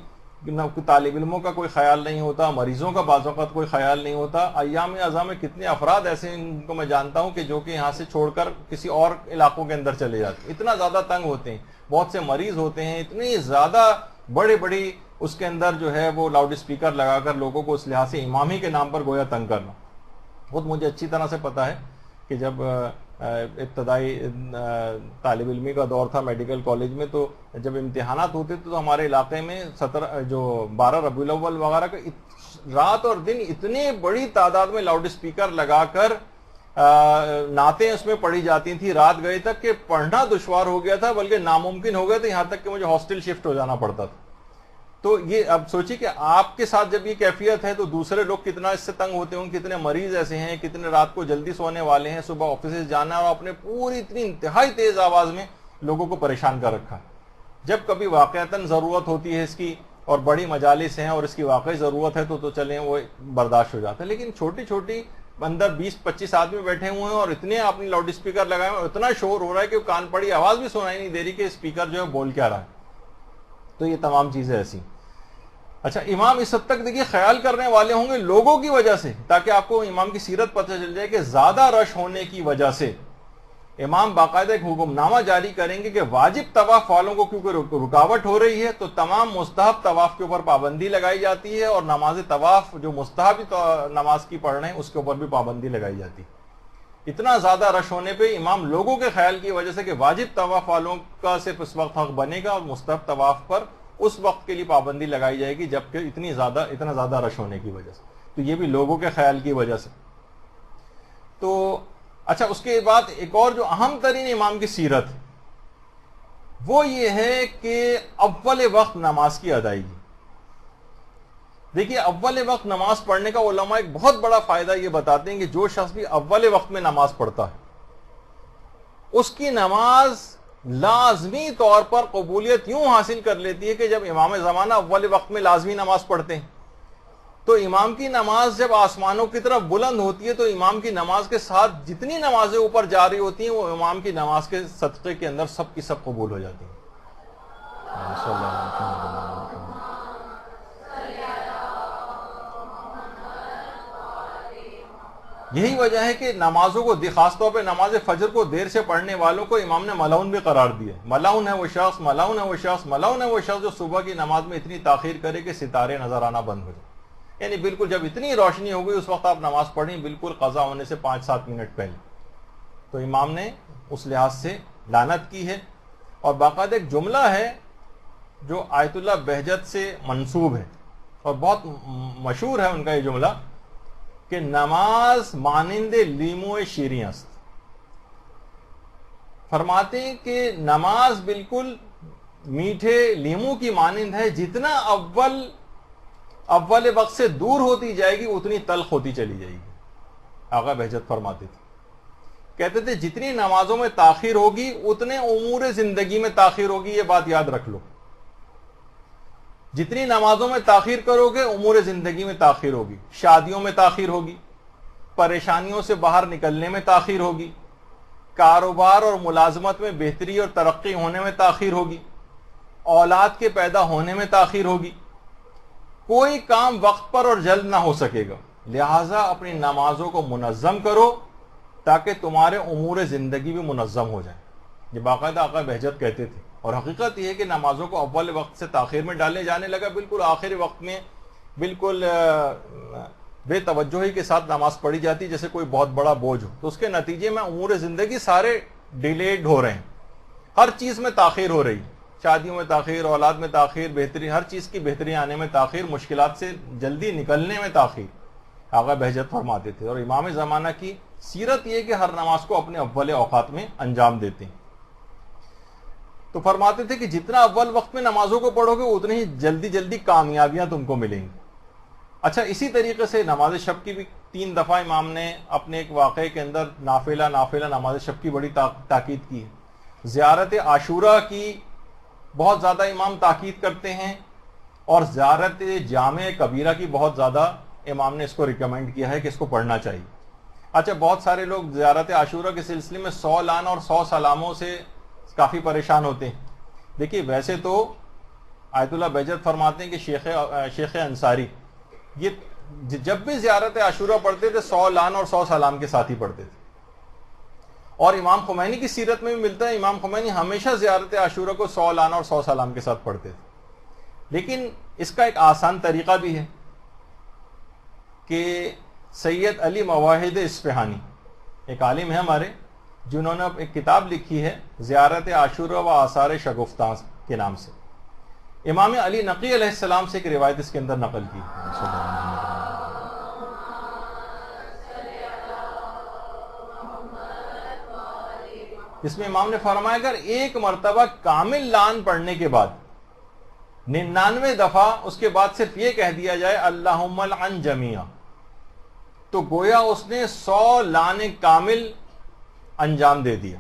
طالب علموں کا کوئی خیال نہیں ہوتا، مریضوں کا بعض اوقات کوئی خیال نہیں ہوتا۔ ایام اعظام میں کتنے افراد ایسے ان کو میں جانتا ہوں کہ جو کہ یہاں سے چھوڑ کر کسی اور علاقوں کے اندر چلے جاتے ہیں، اتنا زیادہ تنگ ہوتے ہیں، بہت سے مریض ہوتے ہیں، اتنی زیادہ بڑی بڑی اس کے اندر جو ہے وہ لاؤڈ اسپیکر لگا کر لوگوں کو اس لحاظ سے امامی کے نام پر گویا تنگ کرنا۔ خود مجھے اچھی طرح سے پتا ہے کہ جب ابتدائی طالب علمی کا دور تھا میڈیکل کالج میں، تو جب امتحانات ہوتے تھے تو ہمارے علاقے میں 12 ربیع الاول وغیرہ کا رات اور دن اتنی بڑی تعداد میں لاؤڈ اسپیکر لگا کر نعتیں اس میں پڑھی جاتی تھیں رات گئے تک، کہ پڑھنا دشوار ہو گیا تھا، بلکہ ناممکن ہو گیا تھا، یہاں تک کہ مجھے ہاسٹل شفٹ ہو جانا پڑتا تھا۔ تو یہ اب سوچیے کہ آپ کے ساتھ جب یہ کیفیت ہے تو دوسرے لوگ کتنا اس سے تنگ ہوتے ہوں، کتنے مریض ایسے ہیں، کتنے رات کو جلدی سونے والے ہیں، صبح آفیسز جانا، اور اپنے پوری اتنی انتہائی تیز آواز میں لوگوں کو پریشان کر رکھا۔ جب کبھی واقعتاً ضرورت ہوتی ہے اس کی اور بڑی مجالس ہیں اور اس کی واقعی ضرورت ہے تو چلیں وہ برداشت ہو جاتا ہے، لیکن چھوٹی چھوٹی اندر 20-25 آدمی بیٹھے ہوئے ہیں اور اتنے آپ نے لاؤڈ اسپیکر لگائے اور اتنا شور ہو رہا ہے کہ کان پڑی آواز بھی سنائی نہیں دے رہی کہ اسپیکر جو ہے بول کیا رہا ہے۔ تو یہ تمام چیزیں ایسی۔ اچھا، امام اس حد تک دیکھیے خیال کرنے والے ہوں گے لوگوں کی وجہ سے، تاکہ آپ کو امام کی سیرت پتہ چل جائے کہ زیادہ رش ہونے کی وجہ سے امام باقاعدہ ایک حکم نامہ جاری کریں گے کہ واجب طواف والوں کو کیونکہ رکاوٹ ہو رہی ہے تو تمام مستحب طواف کے اوپر پابندی لگائی جاتی ہے، اور نماز طواف جو مستحب نماز کی پڑھ رہے ہیں اس کے اوپر بھی پابندی لگائی جاتی ہے۔ اتنا زیادہ رش ہونے پہ امام لوگوں کے خیال کی وجہ سے کہ واجب طواف والوں کا صرف اس وقت حق بنے گا اور مستحب طواف پر اس وقت کے لیے پابندی لگائی جائے گی جبکہ اتنا زیادہ رش ہونے کی وجہ سے، تو یہ بھی لوگوں کے خیال کی وجہ سے۔ تو اچھا، اس کے بعد ایک اور جو اہم ترین امام کی سیرت ہے وہ یہ ہے کہ اول وقت نماز کی ادائیگی۔ دیکھیے، اول وقت نماز پڑھنے کا علماء ایک بہت بڑا فائدہ یہ بتاتے ہیں کہ جو شخص بھی اول وقت میں نماز پڑھتا ہے اس کی نماز لازمی طور پر قبولیت یوں حاصل کر لیتی ہے کہ جب امام زمانہ اول وقت میں لازمی نماز پڑھتے ہیں تو امام کی نماز جب آسمانوں کی طرف بلند ہوتی ہے تو امام کی نماز کے ساتھ جتنی نمازیں اوپر جاری ہوتی ہیں وہ امام کی نماز کے صدقے کے اندر سب کی سب قبول ہو جاتی ہیں۔ یہی وجہ ہے کہ نمازوں کو خاص طور پہ نماز فجر کو دیر سے پڑھنے والوں کو امام نے ملعون بھی قرار دیا۔ ملعون ہے وہ شخص، ملعون ہے وہ شخص، ملعون ہے وہ شخص جو صبح کی نماز میں اتنی تاخیر کرے کہ ستارے نظر آنا بند ہو جائے۔ یعنی بالکل جب اتنی روشنی ہو گئی اس وقت آپ نماز پڑھیں، بالکل قضا ہونے سے 5-7 منٹ پہلے۔ تو امام نے اس لحاظ سے لعنت کی ہے، اور باقاعدہ ایک جملہ ہے جو آیت اللہ بہجت سے منسوب ہے اور بہت مشہور ہے ان کا یہ جملہ کہ نماز مانند لیمو شیریں است۔ فرماتے ہیں کہ نماز بالکل میٹھے لیمو کی مانند ہے، جتنا اول وقت سے دور ہوتی جائے گی اتنی تلخ ہوتی چلی جائے گی۔ آقا بہجت فرماتے تھے، کہتے تھے جتنی نمازوں میں تاخیر ہوگی اتنے امور زندگی میں تاخیر ہوگی، یہ بات یاد رکھ لو۔ جتنی نمازوں میں تاخیر کرو گے امور زندگی میں تاخیر ہوگی، شادیوں میں تاخیر ہوگی، پریشانیوں سے باہر نکلنے میں تاخیر ہوگی، کاروبار اور ملازمت میں بہتری اور ترقی ہونے میں تاخیر ہوگی، اولاد کے پیدا ہونے میں تاخیر ہوگی، کوئی کام وقت پر اور جلد نہ ہو سکے گا۔ لہٰذا اپنی نمازوں کو منظم کرو تاکہ تمہارے امور زندگی بھی منظم ہو جائیں۔ یہ باقاعدہ آقا بہجت کہتے تھے، اور حقیقت یہ ہے کہ نمازوں کو اول وقت سے تاخیر میں ڈالنے جانے لگا، بالکل آخری وقت میں بالکل بے توجہی کے ساتھ نماز پڑھی جاتی جیسے کوئی بہت بڑا بوجھ ہو، تو اس کے نتیجے میں امور زندگی سارے ڈیلیڈ ہو رہے ہیں، ہر چیز میں تاخیر ہو رہی، شادیوں میں تاخیر، اولاد میں تاخیر، بہتری، ہر چیز کی بہتری آنے میں تاخیر، مشکلات سے جلدی نکلنے میں تاخیر۔ آقا بہجت فرماتے تھے، اور امام زمانہ کی سیرت یہ کہ ہر نماز کو اپنے اول اوقات میں انجام دیتے ہیں۔ تو فرماتے تھے کہ جتنا اول وقت میں نمازوں کو پڑھو گے اتنی ہی جلدی جلدی کامیابیاں تم کو ملیں گی۔ اچھا، اسی طریقے سے نماز شب کی بھی 3 دفعہ امام نے اپنے ایک واقعے کے اندر نافلہ نماز شب کی بڑی تاکید کی ہے۔ زیارت عاشورہ کی بہت زیادہ امام تاکید کرتے ہیں، اور زیارت جامع کبیرہ کی بہت زیادہ امام نے اس کو ریکمینڈ کیا ہے کہ اس کو پڑھنا چاہیے۔ اچھا، بہت سارے لوگ زیارت عاشورہ کے سلسلے میں 100 لعن اور 100 سلاموں سے کافی پریشان ہوتے ہیں۔ دیکھیے، ویسے تو آیت اللہ بہجت فرماتے ہیں کہ شیخ انصاری یہ جب بھی زیارت عاشورہ پڑھتے تھے 100 لعن اور 100 سلام کے ساتھ ہی پڑھتے تھے، اور امام خمینی کی سیرت میں بھی ملتا ہے امام خمینی ہمیشہ زیارت عاشورہ کو 100 لعن اور 100 سلام کے ساتھ پڑھتے تھے۔ لیکن اس کا ایک آسان طریقہ بھی ہے کہ سید علی مواحد اصفہانی ایک عالم ہے ہمارے، جنہوں نے ایک کتاب لکھی ہے زیارت عاشورہ و آثار شگفتہ کے نام سے، امام علی نقی علیہ السلام سے ایک روایت اس کے اندر نقل کی۔ اس میں امام نے فرمایا اگر ایک مرتبہ کامل لعن پڑھنے کے بعد 99 دفعہ اس کے بعد صرف یہ کہہ دیا جائے اللہم لعن جمیعا، تو گویا اس نے 100 لعن کامل انجام دے دیا۔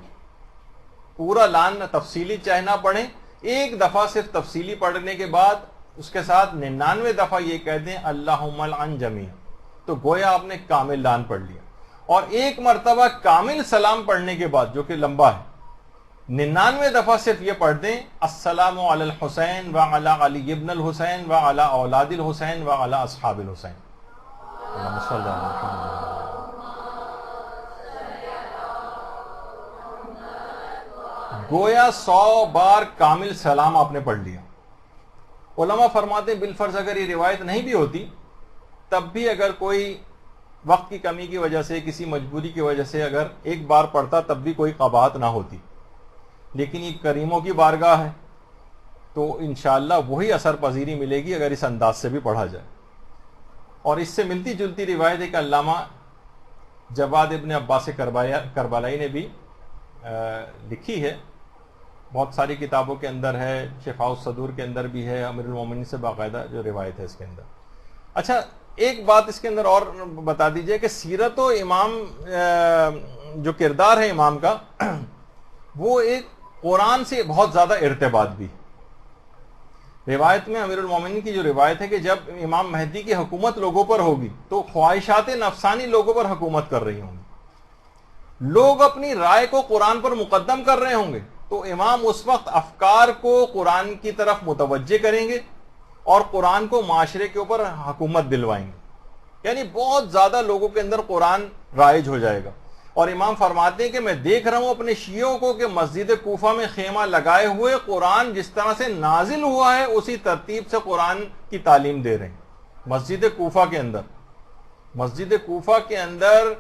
پورا لعن تفصیلی چاہے نہ پڑھیں، ایک دفعہ صرف تفصیلی پڑھنے کے بعد اس کے ساتھ 99 دفعہ یہ کہہ دیں اللہم لعن جمیعا، تو گویا آپ نے کامل لعن پڑھ لیا۔ اور ایک مرتبہ کامل سلام پڑھنے کے بعد جو کہ لمبا ہے 99 دفعہ صرف یہ پڑھ دیں السلام علی الحسین وعلی علی ابن الحسین وعلی اولاد الحسین وعلی اصحاب الحسین۔ اللہم صلی علی محمد۔ گویا 100 بار کامل سلام آپ نے پڑھ لیا۔ علماء فرماتے ہیں بالفرض اگر یہ روایت نہیں بھی ہوتی تب بھی اگر کوئی وقت کی کمی کی وجہ سے، کسی مجبوری کی وجہ سے اگر ایک بار پڑھتا تب بھی کوئی قباحت نہ ہوتی، لیکن یہ کریموں کی بارگاہ ہے تو انشاءاللہ وہی اثر پذیری ملے گی اگر اس انداز سے بھی پڑھا جائے۔ اور اس سے ملتی جلتی روایت ایک علامہ جواد ابن عباس کربلائی نے بھی لکھی ہے، بہت ساری کتابوں کے اندر ہے، شفاء الصدور کے اندر بھی ہے، امیر المومنین سے باقاعدہ جو روایت ہے اس کے اندر۔ اچھا، ایک بات اس کے اندر اور بتا دیجئے کہ سیرت و امام جو کردار ہے امام کا وہ ایک قرآن سے بہت زیادہ ارتباط بھی۔ روایت میں امیر المومنین کی جو روایت ہے کہ جب امام مہدی کی حکومت لوگوں پر ہوگی تو خواہشات نفسانی لوگوں پر حکومت کر رہی ہوں گی، لوگ اپنی رائے کو قرآن پر مقدم کر رہے ہوں گے، تو امام اس وقت افکار کو قرآن کی طرف متوجہ کریں گے اور قرآن کو معاشرے کے اوپر حکومت دلوائیں گے، یعنی بہت زیادہ لوگوں کے اندر قرآن رائج ہو جائے گا۔ اور امام فرماتے ہیں کہ میں دیکھ رہا ہوں اپنے شیعوں کو کہ مسجد کوفہ میں خیمہ لگائے ہوئے قرآن جس طرح سے نازل ہوا ہے اسی ترتیب سے قرآن کی تعلیم دے رہے ہیں۔ مسجد کوفہ کے اندر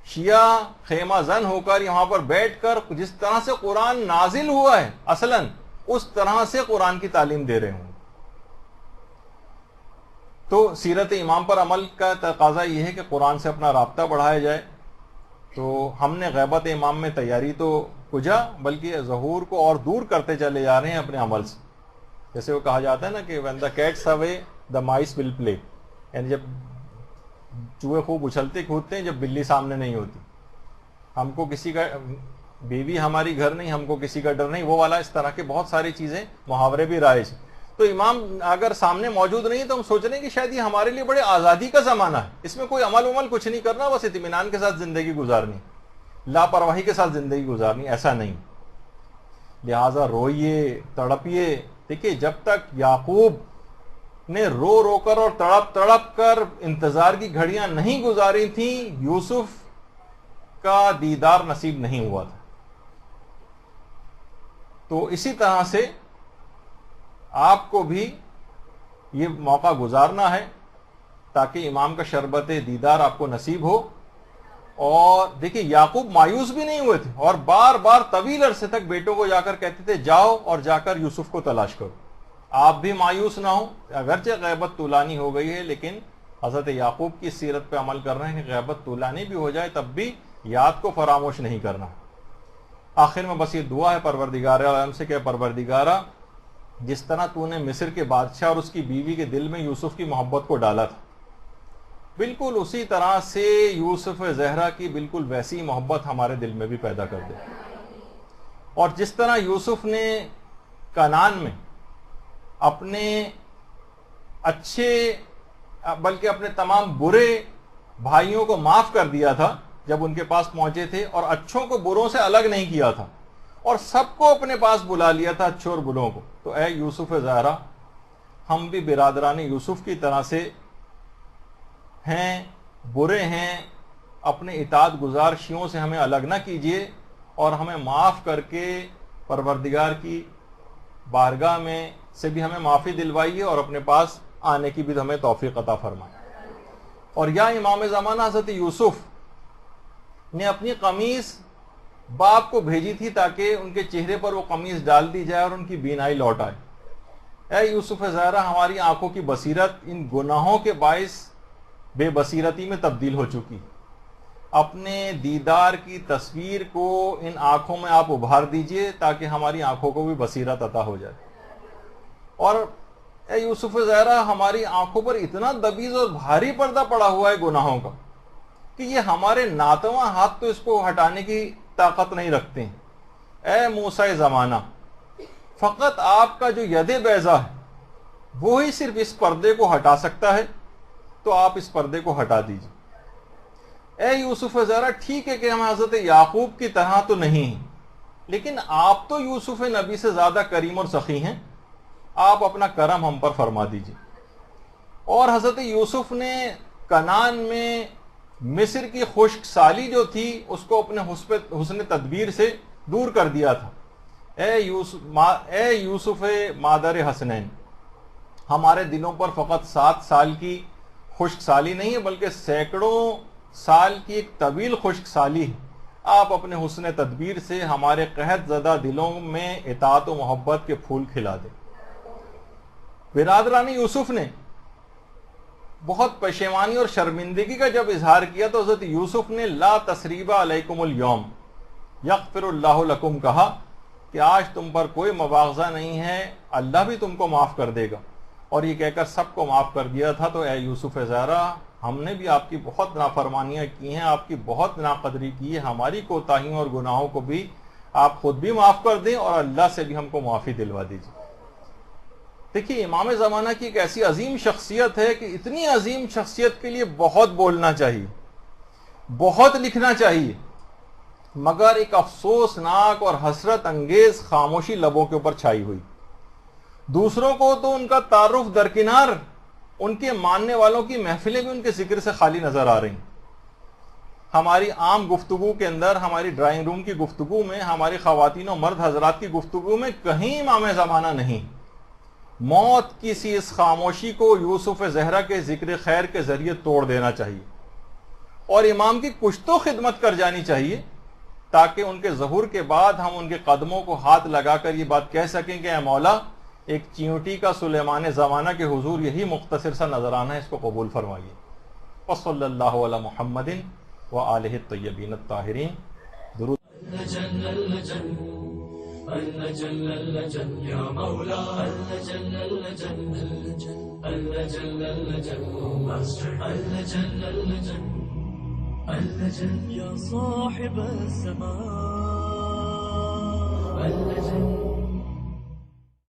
شیعہ خیمہ زن ہو کر یہاں پر بیٹھ کر جس طرح سے قرآن نازل ہوا ہے اصلاً اس طرح سے قرآن کی تعلیم دے رہے ہوں۔ تو سیرت امام پر عمل کا تقاضا یہ ہے کہ قرآن سے اپنا رابطہ بڑھایا جائے۔ تو ہم نے غیبت امام میں تیاری تو کجا بلکہ ظہور کو اور دور کرتے چلے جا رہے ہیں اپنے عمل سے۔ جیسے وہ کہا جاتا ہے نا کہ when the cat's away the mice will play، یعنی جب چوہے خوب اچھلتے کودتے ہیں جب بلی سامنے نہیں ہوتی۔ ہم کو کسی کا بیوی ہماری گھر نہیں، ہم کو کسی کا ڈر نہیں، وہ والا اس طرح کے بہت ساری چیزیں محاورے بھی رائج ہیں۔ تو امام اگر سامنے موجود نہیں تو ہم سوچ رہے ہیں کہ شاید یہ ہمارے لیے بڑے آزادی کا زمانہ ہے، اس میں کوئی عمل کچھ نہیں کرنا، بس اطمینان کے ساتھ زندگی گزارنی، لاپرواہی کے ساتھ زندگی گزارنی، ایسا نہیں۔ لہٰذا روئیے، تڑپیے۔ دیکھیے جب تک یعقوب نے رو رو کر اور تڑپ تڑپ کر انتظار کی گھڑیاں نہیں گزاری تھیں، یوسف کا دیدار نصیب نہیں ہوا تھا۔ تو اسی طرح سے آپ کو بھی یہ موقع گزارنا ہے تاکہ امام کا شربت دیدار آپ کو نصیب ہو. اور دیکھیں یعقوب مایوس بھی نہیں ہوئے تھے اور بار بار طویل عرصے تک بیٹوں کو جا کر کہتے تھے جاؤ اور جا کر یوسف کو تلاش کرو. آپ بھی مایوس نہ ہوں, اگرچہ غیبت طولانی ہو گئی ہے لیکن حضرت یعقوب کی سیرت پہ عمل کر رہے ہیں کہ غیبت طولانی بھی ہو جائے تب بھی یاد کو فراموش نہیں کرنا. آخر میں بس یہ دعا ہے پروردگار عالم سے کہ پروردگارہ جس طرح تو نے مصر کے بادشاہ اور اس کی بیوی کے دل میں یوسف کی محبت کو ڈالا تھا, بالکل اسی طرح سے یوسف زہرا کی بالکل ویسی محبت ہمارے دل میں بھی پیدا کر دے. اور جس طرح یوسف نے کنعان میں اپنے اچھے بلکہ اپنے تمام برے بھائیوں کو معاف کر دیا تھا جب ان کے پاس پہنچے تھے, اور اچھوں کو بروں سے الگ نہیں کیا تھا اور سب کو اپنے پاس بلا لیا تھا اچھوں اور بروں کو, تو اے یوسف زہرا ہم بھی برادران یوسف کی طرح سے ہیں, برے ہیں, اپنے اطاعت گزار شیعوں سے ہمیں الگ نہ کیجیے اور ہمیں معاف کر کے پروردگار کی بارگاہ میں سے بھی ہمیں معافی دلوائیے اور اپنے پاس آنے کی بھی ہمیں توفیق عطا فرمائے. اور یا امام زمانہ حضرت یوسف نے اپنی قمیص باپ کو بھیجی تھی تاکہ ان کے چہرے پر وہ قمیص ڈال دی جائے اور ان کی بینائی لوٹ آئے. اے یوسف زہرا ہماری آنکھوں کی بصیرت ان گناہوں کے باعث بے بصیرتی میں تبدیل ہو چکی, اپنے دیدار کی تصویر کو ان آنکھوں میں آپ ابھار دیجئے تاکہ ہماری آنکھوں کو بھی بصیرت عطا ہو جائے. اور اے یوسف زہرا ہماری آنکھوں پر اتنا دبیز اور بھاری پردہ پڑا ہوا ہے گناہوں کا کہ یہ ہمارے ناتواں ہاتھ تو اس کو ہٹانے کی طاقت نہیں رکھتے ہیں. اے موسیٰ زمانہ فقط آپ کا جو ید بیضا ہے وہی صرف اس پردے کو ہٹا سکتا ہے, تو آپ اس پردے کو ہٹا دیجیے. اے یوسف زہرا ٹھیک ہے کہ ہم حضرت یعقوب کی طرح تو نہیں ہیں لیکن آپ تو یوسف نبی سے زیادہ کریم اور سخی ہیں, آپ اپنا کرم ہم پر فرما دیجیے. اور حضرت یوسف نے کنعان میں مصر کی خشک سالی جو تھی اس کو اپنے حسن تدبیر سے دور کر دیا تھا. اے یوسف مادر حسنین ہمارے دلوں پر فقط 7 سال کی خشک سالی نہیں ہے بلکہ سینکڑوں سال کی ایک طویل خشک سالی ہے. آپ اپنے حسن تدبیر سے ہمارے قحط زدہ دلوں میں اطاعت و محبت کے پھول کھلا دیں. برادران یوسف نے بہت پشیمانی اور شرمندگی کا جب اظہار کیا تو حضرت یوسف نے لا تثریب علیکم الیوم یغفر اللہ لکم کہا کہ آج تم پر کوئی مواخذہ نہیں ہے, اللہ بھی تم کو معاف کر دے گا. اور یہ کہہ کر سب کو معاف کر دیا تھا. تو اے یوسف زہرا ہم نے بھی آپ کی بہت نافرمانیاں کی ہیں, آپ کی بہت ناقدری کی ہے, ہماری کوتاہیوں اور گناہوں کو بھی آپ خود بھی معاف کر دیں اور اللہ سے بھی ہم کو معافی دلوا دیجیے. دیکھیے امام زمانہ کی ایک ایسی عظیم شخصیت ہے کہ اتنی عظیم شخصیت کے لیے بہت بولنا چاہیے, بہت لکھنا چاہیے, مگر ایک افسوسناک اور حسرت انگیز خاموشی لبوں کے اوپر چھائی ہوئی. دوسروں کو تو ان کا تعارف درکنار, ان کے ماننے والوں کی محفلیں بھی ان کے ذکر سے خالی نظر آ رہی ہیں. ہماری عام گفتگو کے اندر, ہماری ڈرائنگ روم کی گفتگو میں, ہماری خواتین و مرد حضرات کی گفتگو میں کہیں امام زمانہ نہیں. موت کی سی اس خاموشی کو یوسف زہرا کے ذکر خیر کے ذریعے توڑ دینا چاہیے اور امام کی کچھ تو خدمت کر جانی چاہیے تاکہ ان کے ظہور کے بعد ہم ان کے قدموں کو ہاتھ لگا کر یہ بات کہہ سکیں کہ اے مولا ایک چیونٹی کا سلیمان زمانہ کے حضور یہی مختصر سا نظرانہ ہے, اس کو قبول فرمائیے. وصلی اللہ علی محمد وآلہ الطیبین الطاہرین. درود. اللجن اللجن یا مولا اللجن اللجن اللجن اللجن اللجن اللجن اللجن یا صاحب السماء اللجن